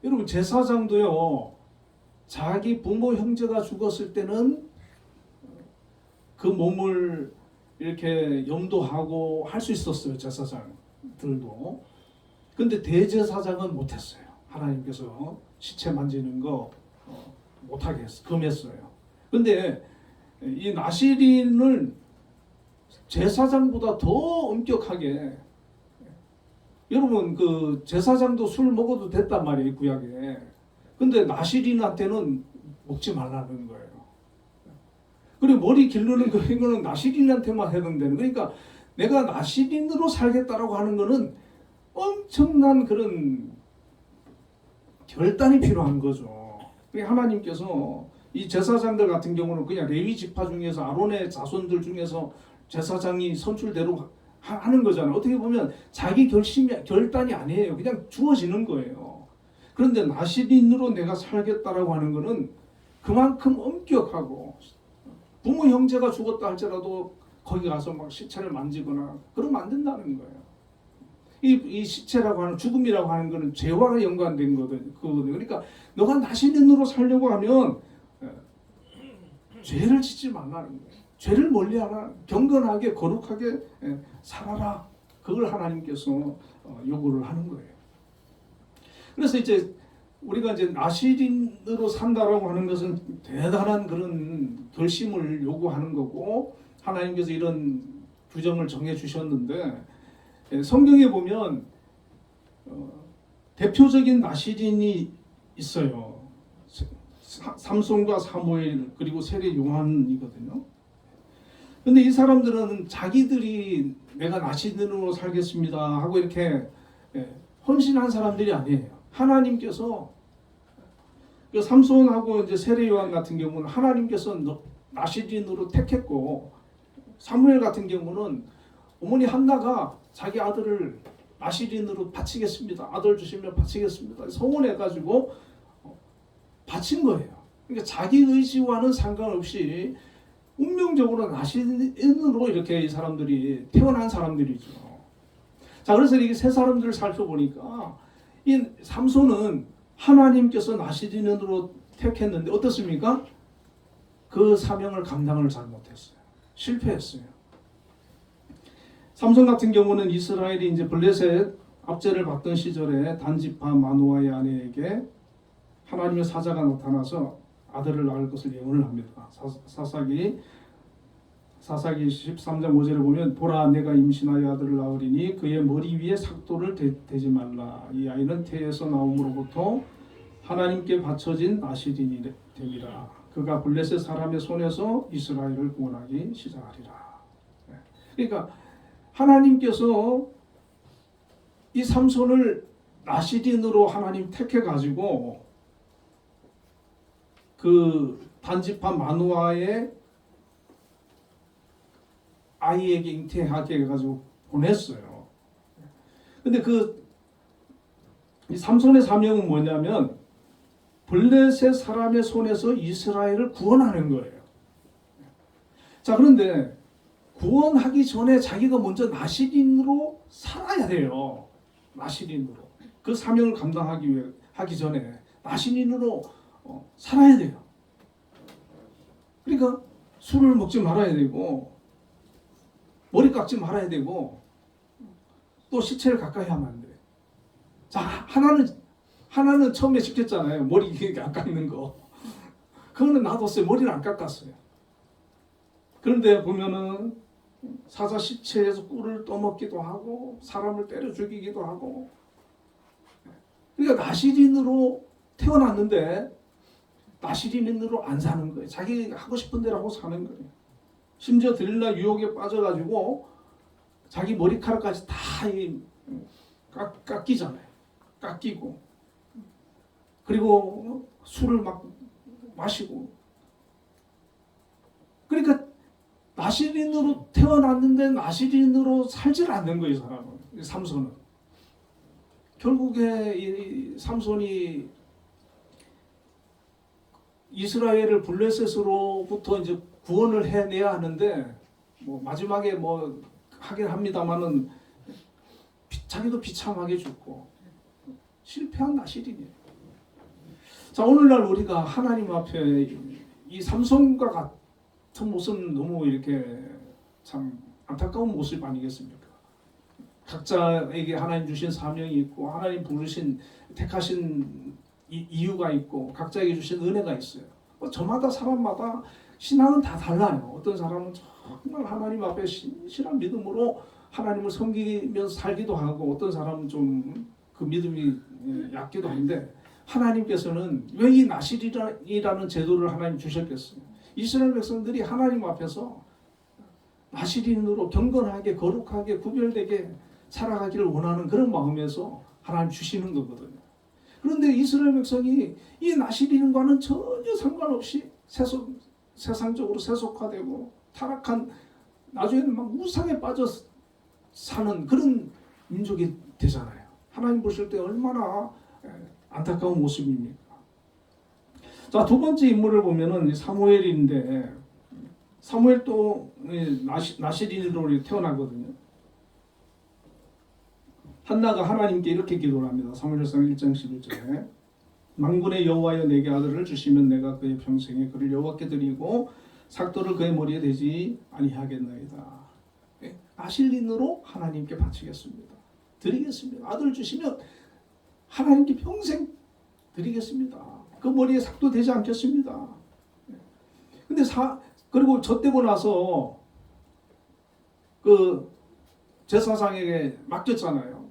여러분 제사장도요. 자기 부모 형제가 죽었을 때는 그 몸을 이렇게 염도하고 할 수 있었어요. 제사장들도. 근데 대제사장은 못했어요. 하나님께서 시체 만지는 거 못하게 금했어요. 근데 이 나시린을 제사장보다 더 엄격하게, 여러분 그 제사장도 술 먹어도 됐단 말이에요, 구약에. 근데 나시린한테는 먹지 말라는 거예요. 그리고 머리 기르는 거는 나시린한테만 해당되는. 그러니까 내가 나시린으로 살겠다라고 하는 거는 엄청난 그런 결단이 필요한 거죠. 하나님께서 이 제사장들 같은 경우는 그냥 레위 지파 중에서 아론의 자손들 중에서 제사장이 선출대로 하는 거잖아요. 어떻게 보면 자기 결단이 아니에요. 그냥 주어지는 거예요. 그런데 나시린으로 내가 살겠다라고 하는 거는 그만큼 엄격하고, 부모 형제가 죽었다 할지라도 거기 가서 막 시체를 만지거나 그러면 안 된다는 거예요. 이 시체라고 하는, 죽음이라고 하는 거는 죄와 연관된 거거든요. 그러니까 너가 나시린으로 살려고 하면 죄를 짓지 말라는 거예요. 죄를 멀리하라. 경건하게 거룩하게 살아라. 그걸 하나님께서 요구를 하는 거예요. 그래서 이제 우리가 이제 나시린으로 산다라고 하는 것은 대단한 그런 결심을 요구하는 거고, 하나님께서 이런 규정을 정해 주셨는데, 성경에 보면 대표적인 나시린이 있어요. 삼손과 사무엘 그리고 세례 요한이거든요. 근데 이 사람들은 자기들이 내가 나시린으로 살겠습니다 하고 이렇게 헌신한 사람들이 아니에요. 하나님께서 그 삼손하고 이제 세례 요한 같은 경우는 하나님께서 나시린으로 택했고, 사무엘 같은 경우는 어머니 한나가 자기 아들을 나시린으로 바치겠습니다. 아들 주시면 바치겠습니다. 서원해가지고 바친 거예요. 그러니까 자기 의지와는 상관없이 운명적으로 나시린으로 이렇게 이 사람들이 태어난 사람들이죠. 자, 그래서 이게 세 사람들을 살펴보니까 이 삼손은 하나님께서 나시린으로 택했는데 어떻습니까? 그 사명을 감당을 잘 못했어요. 실패했어요. 삼손 같은 경우는 이스라엘이 이제 블레셋 압제를 받던 시절에 단지파 마누아의 아내에게 하나님의 사자가 나타나서 아들을 낳을 것을 예언을 합니다. 사사기 13장 5절에 보면 보라 내가 임신하여 아들을 낳으리니 그의 머리 위에 삭도를 대지 말라. 이 아이는 태에서 나옴으로부터 하나님께 바쳐진 나시린이 되리라. 그가 블레셋 사람의 손에서 이스라엘을 구원하기 시작하리라. 그러니까 하나님께서 이 삼손을 나시린으로 하나님 택해가지고 그 단지파 마누아의 아이에게 잉태하게 해가지고 보냈어요. 근데 이 삼손의 사명은 뭐냐면 블레셋 사람의 손에서 이스라엘을 구원하는 거예요. 자, 그런데 구원하기 전에 자기가 먼저 나시린으로 살아야 돼요. 나시린으로. 그 사명을 하기 전에 나시린으로 살아야 돼요. 그러니까 술을 먹지 말아야 되고, 머리 깎지 말아야 되고, 또 시체를 가까이 하면 안 돼. 자, 하나는 처음에 시켰잖아요. 머리 안 깎는 거. 그거는 놔뒀어요. 머리를 안 깎았어요. 그런데 보면은 사자 시체에서 꿀을 떠먹기도 하고 사람을 때려 죽이기도 하고, 그러니까 나시린으로 태어났는데 나시린으로 안 사는 거예요. 자기 하고 싶은 대로 하고 사는 거예요. 심지어 들릴라 유혹에 빠져가지고 자기 머리카락까지 다 깎이잖아요. 깎이고, 그리고 술을 막 마시고. 그러니까 나시린으로 태어났는데 나시린으로 살질 않는 거예요, 이 사람은. 삼손은. 결국에 이 삼손이 이스라엘을 블레셋으로부터 이제 구원을 해내야 하는데 뭐 마지막에 뭐 하긴 합니다만은 자기도 비참하게 죽고 실패한 나실이네요. 자, 오늘날 우리가 하나님 앞에 이 삼손과 같은 모습은 너무 이렇게 참 안타까운 모습 아니겠습니까? 각자에게 하나님 주신 사명이 있고 하나님 부르신 택하신 이유가 있고 각자에게 주신 은혜가 있어요. 저마다 사람마다 신앙은 다 달라요. 어떤 사람은 정말 하나님 앞에 신실한 믿음으로 하나님을 섬기면서 살기도 하고 어떤 사람은 좀 그 믿음이 약기도 한데 하나님께서는 왜 이 나실이라는 제도를 하나님 주셨겠어요? 이스라엘 백성들이 하나님 앞에서 나실인으로 경건하게 거룩하게 구별되게 살아가기를 원하는 그런 마음에서 하나님 주시는 거거든요. 그런데 이스라엘 백성이 이 나실인과는 전혀 상관없이 세상적으로 세속화되고 타락한 나중에는 막 우상에 빠져 사는 그런 민족이 되잖아요. 하나님 보실 때 얼마나 안타까운 모습입니까? 자, 두 번째 인물을 보면은 사무엘인데 사무엘도 나실인으로 태어나거든요. 한나가 하나님께 이렇게 기도를 합니다. 사무엘상 1장 11절에 만군의 여호와여 내게 아들을 주시면 내가 그의 평생에 그를 여호와께 드리고 삭도를 그의 머리에 대지 아니하겠나이다. 나실인으로 하나님께 바치겠습니다. 드리겠습니다. 아들 주시면 하나님께 평생 드리겠습니다. 그 머리에 삭도 되지 않겠습니다. 근데 그리고 젖되고 나서 그 제사장에게 맡겼잖아요.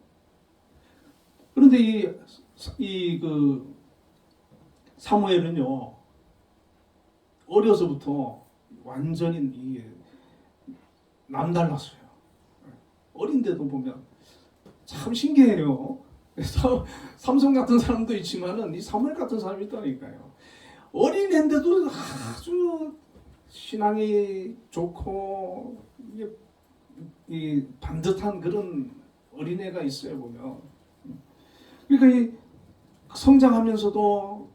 그런데 그 사무엘은요 어려서부터 완전히 남달랐어요. 어린데도 보면 참 신기해요. 삼손 같은 사람도 있지만은 이 사무엘 같은 사람이 있다니까요. 어린애인데도 아주 신앙이 좋고 이 반듯한 그런 어린애가 있어요 보면. 그러니까 이 성장하면서도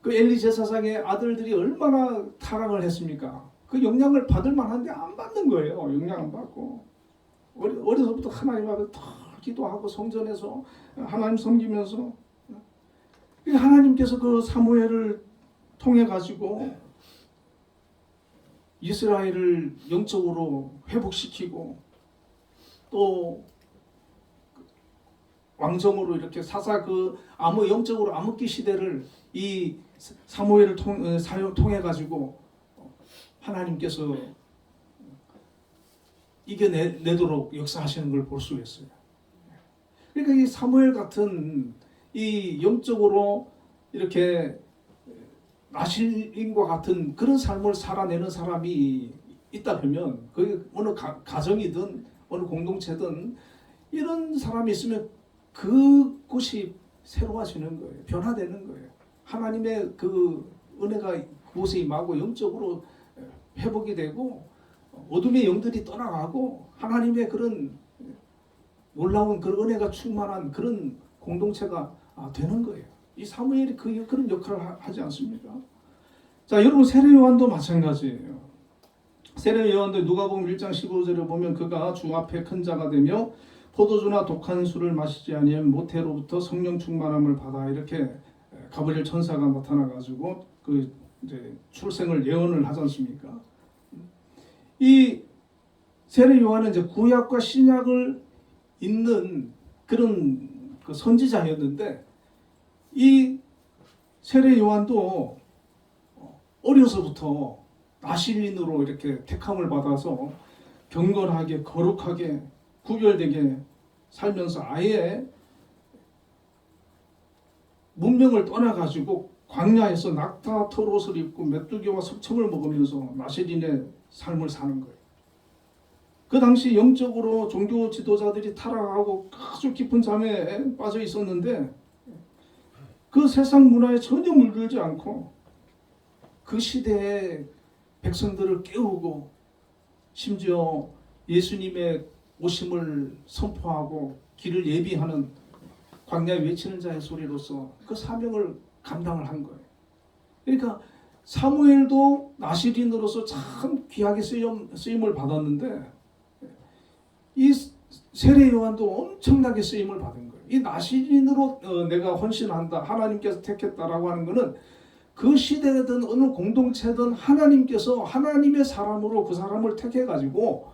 그 엘리 제사장의 아들들이 얼마나 타락을 했습니까? 그 영향을 받을 만한데 안 받는 거예요. 영향 안 받고 어려서부터 하나님 앞에 기도하고 성전에서 하나님 섬기면서 하나님께서 그 사무엘을 통해 가지고 이스라엘을 영적으로 회복시키고 또 왕정으로 이렇게 영적으로 암흑기 시대를 이 사무엘을 통해 가지고 하나님께서 이겨내도록 역사하시는 걸 볼 수 있어요. 그러니까 이 사무엘 같은 이 영적으로 이렇게 나실인과 같은 그런 삶을 살아내는 사람이 있다 그러면 그 어느 가정이든 어느 공동체든 이런 사람이 있으면 그곳이 새로워지는 거예요. 변화되는 거예요. 하나님의 그 은혜가 그곳에 임하고 영적으로 회복이 되고 어둠의 영들이 떠나가고 하나님의 그런 놀라운 그런 은혜가 충만한 그런 공동체가 되는 거예요. 이 사무엘이 그런 역할을 하지 않습니까? 자, 여러분 세례 요한도 마찬가지예요. 세례 요한도 누가복음 1장 15절에 보면 그가 주 앞에 큰 자가 되며 포도주나 독한 술을 마시지 아니하면 모태로부터 성령 충만함을 받아 이렇게 가브리엘 천사가 나타나 가지고 그 이제 출생을 예언을 하지 않습니까? 이 세례 요한은 이제 구약과 신약을 읽는 그런 그 선지자였는데 이 세례 요한도 어려서부터 나실인으로 이렇게 택함을 받아서 경건하게 거룩하게 구별되게 살면서 아예 문명을 떠나가지고 광야에서 낙타 털옷을 입고 메뚜기와 석청을 먹으면서 나실인의 삶을 사는 거예요. 그 당시 영적으로 종교 지도자들이 타락하고 아주 깊은 잠에 빠져 있었는데 그 세상 문화에 전혀 물들지 않고 그 시대의 백성들을 깨우고 심지어 예수님의 오심을 선포하고 길을 예비하는 광야에 외치는 자의 소리로서 그 사명을 감당을 한 거예요. 그러니까 사무엘도 나시린으로서 참 귀하게 쓰임을 받았는데 이 세례 요한도 엄청나게 쓰임을 받은 거예요. 이 나시린으로 내가 헌신한다, 하나님께서 택했다라고 하는 것은 그 시대든 어느 공동체든 하나님께서 하나님의 사람으로 그 사람을 택해가지고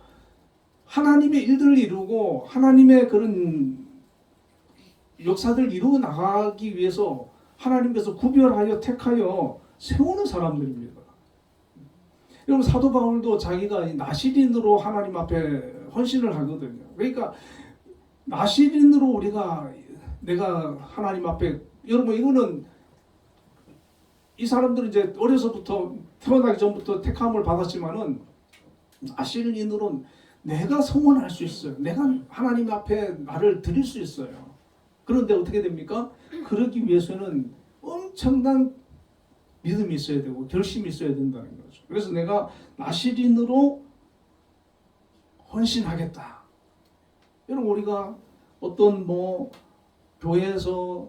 하나님의 일들을 이루고 하나님의 그런 역사들을 이루어 나가기 위해서 하나님께서 구별하여 택하여 세우는 사람들입니다. 여러분 사도 바울도 자기가 나시린으로 하나님 앞에 헌신을 하거든요. 그러니까 나시린으로 내가 하나님 앞에, 여러분 이거는 이 사람들은 이제 어려서부터 태어나기 전부터 택함을 받았지만은 나시린으로 내가 성원할 수 있어요. 내가 하나님 앞에 나를 드릴 수 있어요. 그런데 어떻게 됩니까? 그러기 위해서는 엄청난 믿음이 있어야 되고 결심이 있어야 된다는 거죠. 그래서 내가 나시린으로 헌신하겠다. 여러분 우리가 어떤 교회에서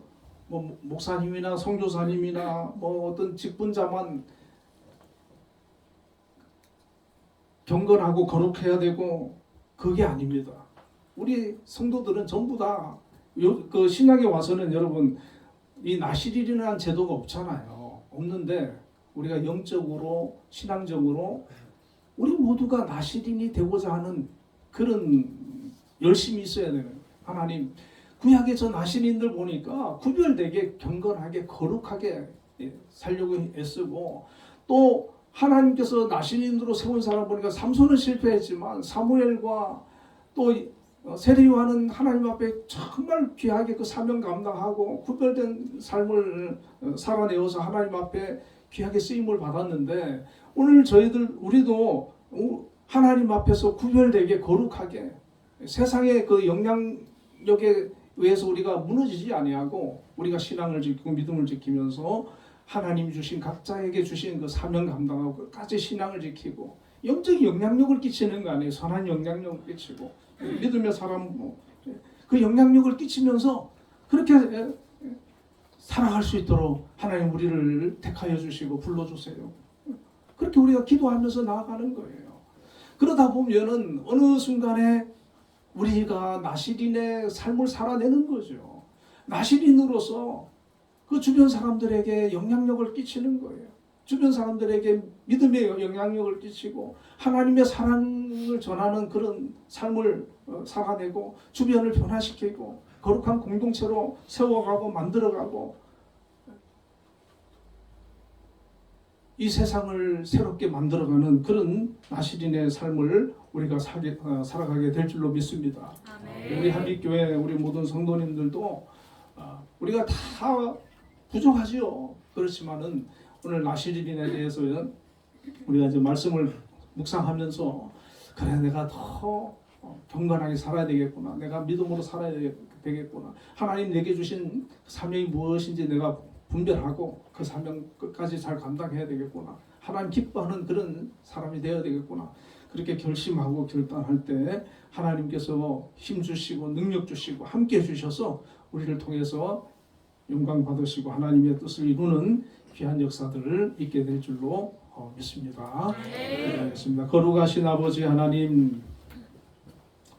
목사님이나 선교사님이나 어떤 직분자만 경건하고 거룩해야 되고 그게 아닙니다. 우리 성도들은 전부 다 그 신약에 와서는 여러분 이 나시린이라는 제도가 없잖아요. 없는데 우리가 영적으로 신앙적으로 우리 모두가 나시린이 되고자 하는 그런 열심이 있어야 되는 거예요. 하나님 구약의 저 나시린들 보니까 구별되게 경건하게 거룩하게 살려고 애쓰고 또 하나님께서 나시린으로 세운 사람 보니까 삼손은 실패했지만 사무엘과 또 세례 요한은 하나님 앞에 정말 귀하게 그 사명 감당하고 구별된 삶을 살아내어서 하나님 앞에 귀하게 쓰임을 받았는데 오늘 우리도 하나님 앞에서 구별되게 거룩하게 세상의 그 영향력에 의해서 우리가 무너지지 아니하고 우리가 신앙을 지키고 믿음을 지키면서 하나님 주신 각자에게 주신 그 사명 감당하고 끝까지 신앙을 지키고 영적 영향력을 끼치는 거 아니에요. 선한 영향력을 끼치고 믿음의 사람 그 영향력을 끼치면서 그렇게 살아갈 수 있도록 하나님 우리를 택하여 주시고 불러주세요. 그렇게 우리가 기도하면서 나아가는 거예요. 그러다 보면은 어느 순간에 우리가 나시린의 삶을 살아내는 거죠. 나시린으로서 그 주변 사람들에게 영향력을 끼치는 거예요. 주변 사람들에게 믿음의 영향력을 끼치고 하나님의 사랑을 전하는 그런 삶을 살아내고 주변을 변화시키고 거룩한 공동체로 세워가고 만들어가고 이 세상을 새롭게 만들어가는 그런 나시린의 삶을 우리가 살아가게 될 줄로 믿습니다. 아멘. 우리 한빛교회 우리 모든 성도님들도 우리가 다 부족하지요. 그렇지만은 오늘 나시린에 대해서는 우리가 이제 말씀을 묵상하면서 그래 내가 더 경건하게 살아야 되겠구나. 내가 믿음으로 살아야 되겠구나. 하나님 내게 주신 사명이 무엇인지 내가 분별하고 그 사명 끝까지 잘 감당해야 되겠구나. 하나님 기뻐하는 그런 사람이 되어야 되겠구나. 그렇게 결심하고 결단할 때 하나님께서 힘 주시고 능력 주시고 함께 주셔서 우리를 통해서 영광 받으시고 하나님의 뜻을 이루는 귀한 역사들을 있게 될 줄로 믿습니다. 기도하겠습니다. 거룩하신 아버지 하나님,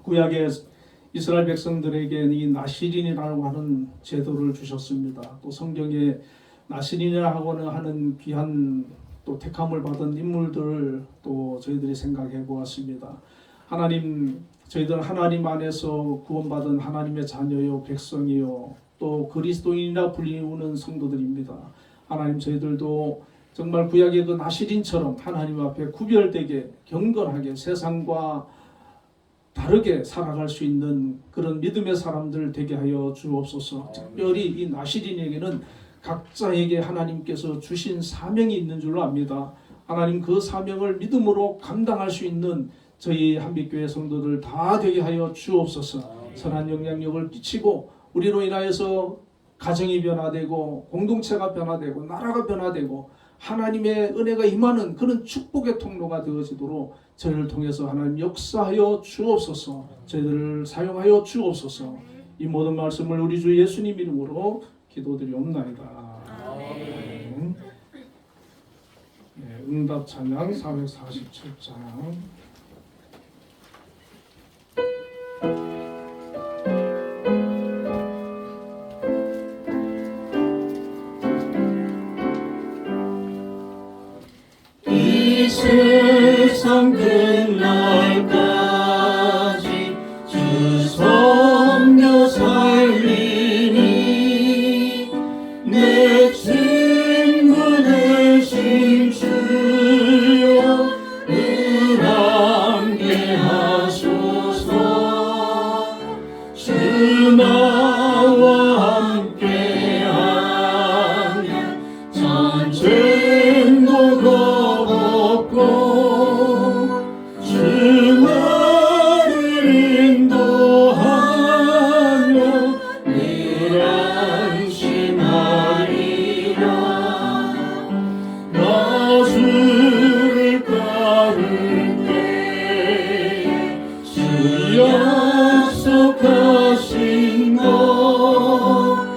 구약의 이스라엘 백성들에게 이 나시린이라고 하는 제도를 주셨습니다. 또 성경에 나시린이라고 하는 귀한 또 택함을 받은 인물들을 또 저희들이 생각해 보았습니다. 하나님, 저희들 하나님 안에서 구원받은 하나님의 자녀요 백성이요 또 그리스도인이라 불리우는 성도들입니다. 하나님, 저희들도 정말 구약의 그 나시린처럼 하나님 앞에 구별되게 경건하게 세상과 다르게 살아갈 수 있는 그런 믿음의 사람들 되게 하여 주옵소서. 특별히 이 나시린에게는 각자에게 하나님께서 주신 사명이 있는 줄로 압니다. 하나님, 그 사명을 믿음으로 감당할 수 있는 저희 한빛교회 성도들 다 되게 하여 주옵소서. 선한 영향력을 끼치고 우리로 인하여서 가정이 변화되고 공동체가 변화되고 나라가 변화되고 하나님의 은혜가 임하는 그런 축복의 통로가 되어지도록 저희를 통해서 하나님 역사하여 주옵소서. 저희들을 사용하여 주옵소서. 이 모든 말씀을 우리 주 예수님 이름으로 기도드리옵나이다. 아멘. 응답 찬양 447장. 이 세상 끝날까지 주 섬겨 살리니 내 친구 되신 주여 은함께 하소서. 주 나와 함께하면 전쟁도 겁없고 주 나를 인도하며 늘 안심하리라. 나 주를 따를 때에 주 약속하신 것그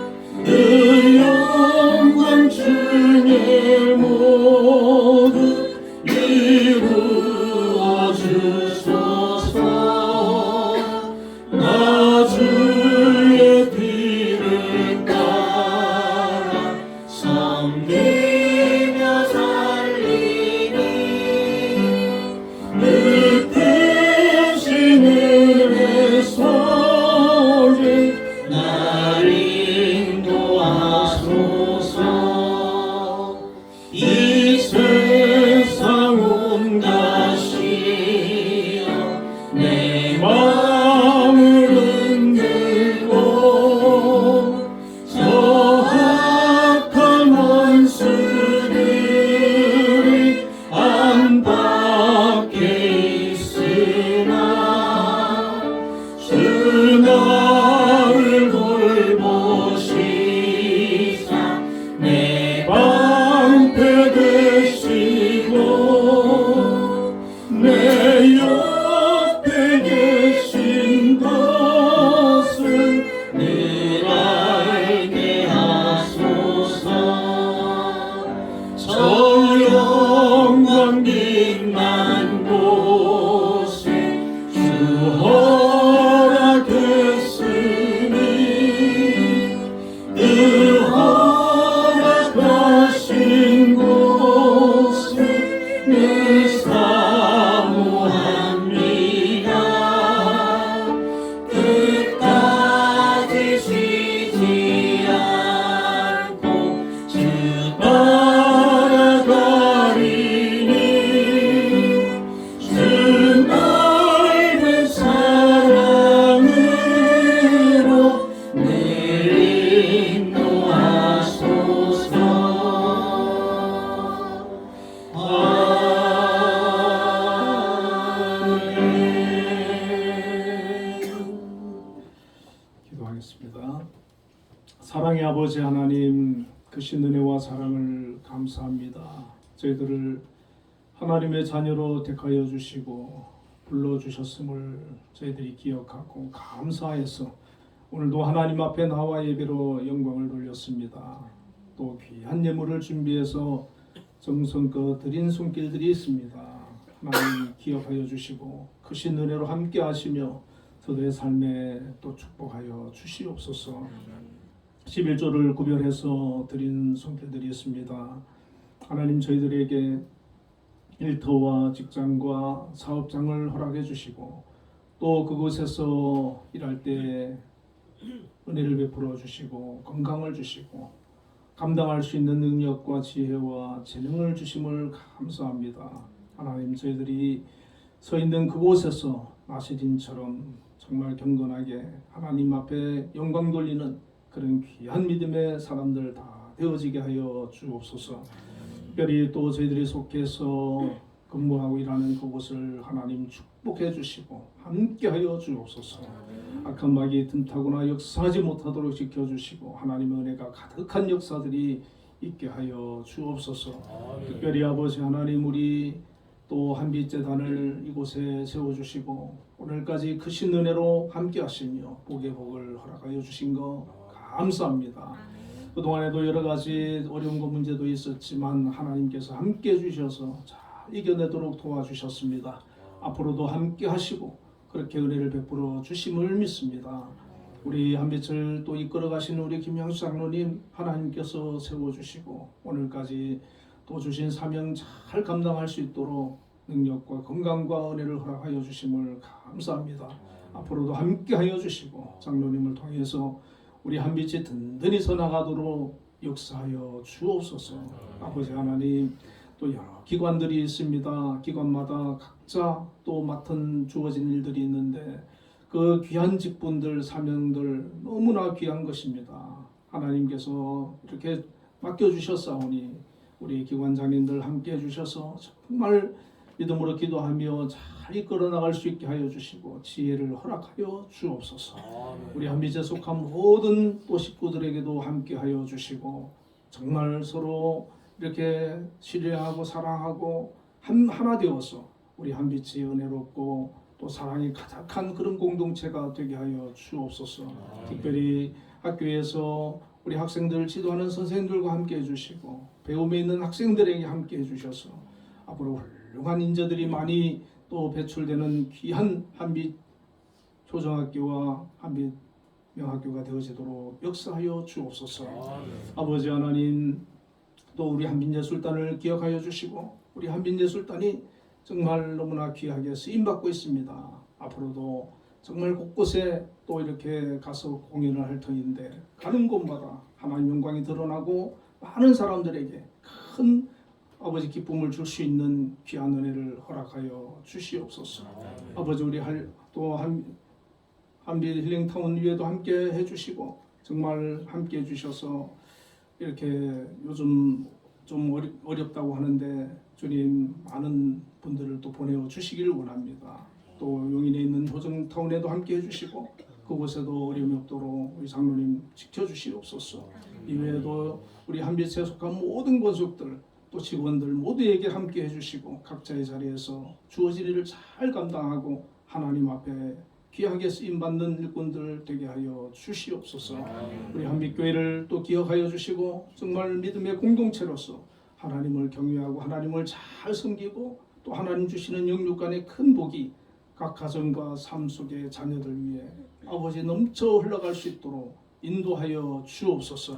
영광 중에 모두 이루어 주소서. 나 주의 뒤를 따라 섬기며 살리니 그 크신 은혜 속에 날 인도하소서. 이 세상 온 가시여 내 마음을 흔들고 저 악한 원수들이 안팎에 있으나 주 나를 돌보시사 내 방패 되시고 내 옆에 계신 것을 늘 알게 하소서. 저 영광 빛난 곳에 주 허락했으니 그 허락하신 곳을 늘 사모합니다. 끝까지 쉬지 않고 주 따라가리니 주 넓은 사랑으로 늘 인도하소서. 기도하겠습니다. 사랑의 아버지 하나님, 크신 은혜와 사랑을 감사합니다. 저희들을 하나님의 자녀로 택하여 주시고 불러주셨음을 저희들이 기억하고 감사해서 오늘도 하나님 앞에 나와 예배로 영광을 돌렸습니다. 또 귀한 예물을 준비해서 정성껏 드린 손길들이 있습니다. 하나님 기억하여 주시고 크신 은혜로 함께 하시며 저들의 삶에 또 축복하여 주시옵소서. 11조를 구별해서 드린 손길들이 있습니다. 하나님 저희들에게 일터와 직장과 사업장을 허락해 주시고 또 그곳에서 일할 때 은혜를 베풀어 주시고 건강을 주시고 감당할 수 있는 능력과 지혜와 재능을 주심을 감사합니다. 하나님 저희들이 서 있는 그곳에서 나시린처럼 정말 경건하게 하나님 앞에 영광 돌리는 그런 귀한 믿음의 사람들 다 되어지게 하여 주옵소서. 특별히 또 저희들이 속해서 근무하고 일하는 그곳을 하나님 축복해 주시고 함께 하여 주옵소서. 악한 마귀의 틈타거나 역사하지 못하도록 지켜주시고 하나님의 은혜가 가득한 역사들이 있게 하여 주옵소서. 특별히 아버지 하나님 우리 또 한빛재단을 이곳에 세워주시고 오늘까지 크신 은혜로 함께 하시며 복의 복을 허락하여 주신 거 감사합니다. 그동안에도 여러 가지 어려움과 문제도 있었지만 하나님께서 함께 해주셔서 잘 이겨내도록 도와주셨습니다. 앞으로도 함께 하시고 그렇게 은혜를 베풀어 주심을 믿습니다. 우리 한빛을 또 이끌어 가시는 우리 김양수 장로님 하나님께서 세워주시고 오늘까지 또 주신 사명 잘 감당할 수 있도록 능력과 건강과 은혜를 허락하여 주심을 감사합니다. 앞으로도 함께 하여 주시고 장로님을 통해서 우리 한빛이 든든히 서나가도록 역사하여 주옵소서. 아버지 하나님, 또 여러 기관들이 있습니다. 기관마다 각자 또 맡은 주어진 일들이 있는데 그 귀한 직분들, 사명들 너무나 귀한 것입니다. 하나님께서 이렇게 맡겨주셨사오니 우리 기관장님들 함께 해주셔서 정말 믿음으로 기도하며 잘 이끌어 나갈 수 있게 하여 주시고 지혜를 허락하여 주옵소서. 우리 한빛에 속한 모든 또 식구들에게도 함께 하여 주시고 정말 서로 이렇게 신뢰하고 사랑하고 하나 되어서 우리 한빛이 은혜롭고 또 사랑이 가득한 그런 공동체가 되게 하여 주옵소서. 특별히 학교에서 우리 학생들을 지도하는 선생님들과 함께 해주시고 배움에 있는 학생들에게 함께 해주셔서 앞으로 훌륭한 인재들이 많이 또 배출되는 귀한 한빛 초등학교와 한빛 명학교가 되어지도록 역사하여 주옵소서. 아버지 하나님, 또 우리 한빛예술단을 기억하여 주시고 우리 한빛예술단이 정말 너무나 귀하게 쓰임받고 있습니다. 앞으로도 정말 곳곳에 또 이렇게 가서 공연을 할 터인데 가는 곳마다 하나님 영광이 드러나고 많은 사람들에게 큰 아버지 기쁨을 줄 수 있는 귀한 은혜를 허락하여 주시옵소서. 아버지 우리 또 한빛 힐링타운 위에도 함께 해주시고 정말 함께 해주셔서 이렇게 요즘 좀 어렵다고 하는데 주님 많은 분들을 또 보내어 주시기를 원합니다. 또 용인에 있는 호정타운에도 함께 해주시고 그곳에도 어려움이 없도록 우리 장로님 지켜주시옵소서. 이외에도 우리 한빛에 속한 모든 권속들 또 직원들 모두에게 함께 해주시고 각자의 자리에서 주어진 일을 잘 감당하고 하나님 앞에 귀하게 쓰임받는 일꾼들 되게 하여 주시옵소서. 우리 한빛교회를 또 기억하여 주시고 정말 믿음의 공동체로서 하나님을 경외하고 하나님을 잘 섬기고 또 하나님 주시는 영육간의 큰 복이 각 가정과 삶 속의 자녀들 위해 아버지 넘쳐 흘러갈 수 있도록 인도하여 주옵소서.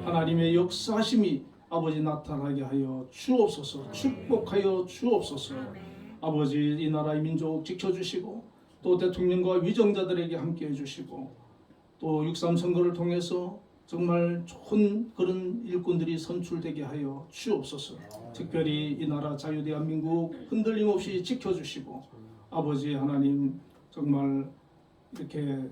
하나님의 역사하심이 아버지 나타나게 하여 주옵소서. 축복하여 주옵소서. 아버지 이 나라의 민족 지켜주시고 또 대통령과 위정자들에게 함께 해주시고 또 6.3 선거를 통해서 정말 좋은 그런 일꾼들이 선출되게 하여 주옵소서. 특별히 이 나라 자유대한민국 흔들림 없이 지켜주시고 아버지 하나님 정말 이렇게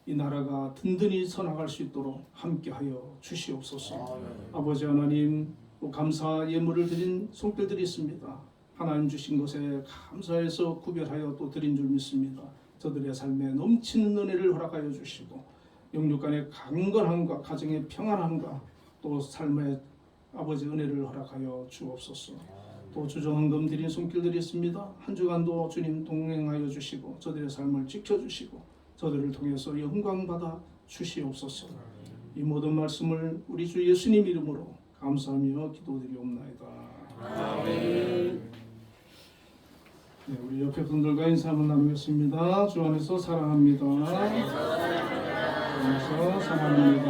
이 나라가 든든히 서나갈 수 있도록 함께하여 주시옵소서. 아버지 하나님 또 감사 예물을 드린 손길들이 있습니다. 하나님 주신 것에 감사해서 구별하여 또 드린 줄 믿습니다. 저들의 삶에 넘치는 은혜를 허락하여 주시고 영육간의 강건함과 가정의 평안함과 또 삶의 아버지 은혜를 허락하여 주옵소서. 또 주정헌금 드린 손길들이 있습니다. 한 주간도 주님 동행하여 주시고 저들의 삶을 지켜주시고 저들을 통해서 영광 받아 주시옵소서. 이 모든 말씀을 우리 주 예수님 이름으로 감사하며 기도드리옵나이다. 아멘. 네, 우리 옆에 분들과 인사 한번 나누겠습니다. 주 안에서 사랑합니다. 주 안에서 사랑합니다.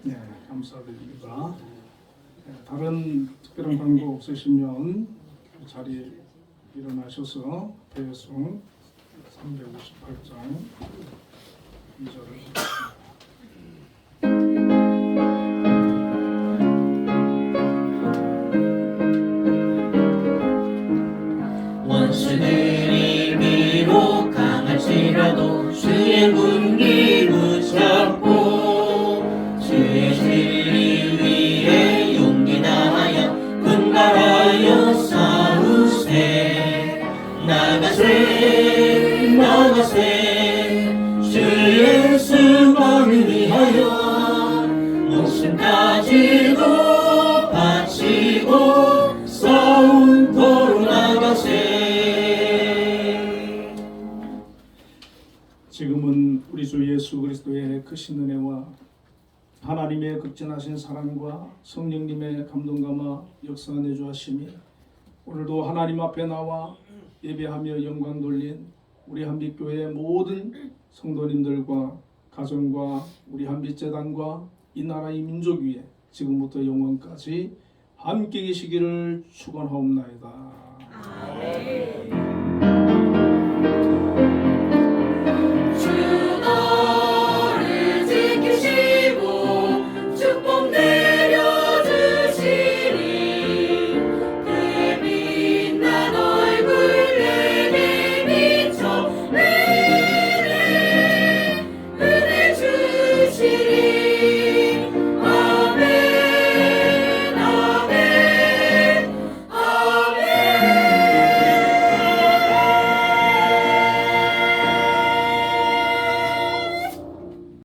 네, 감사드립니다. 네, 다른 특별한 광고 없으시면 자리에 일어나셔서 배송 358장 2절을 원수들이 비록 강할지라도 주의 문기 붙잡고 주의 진리 위에 용기 다하여 분발하여 싸우세. 나가세 나가세 주의 수만을 위하여 목숨까지도 바치고 싸움터로 나가세. 지금은 우리 주 예수 그리스도의 크신 은혜와 하나님의 극진하신 사랑과 성령님의 감동 감화 역사 내주하심이 오늘도 하나님 앞에 나와 예배하며 영광 돌린 우리 한빛교회 모든 성도님들과 가정과 우리 한빛재단과 이 나라의 민족 위에 지금부터 영원까지 함께 계시기를 축원하옵나이다. 아멘.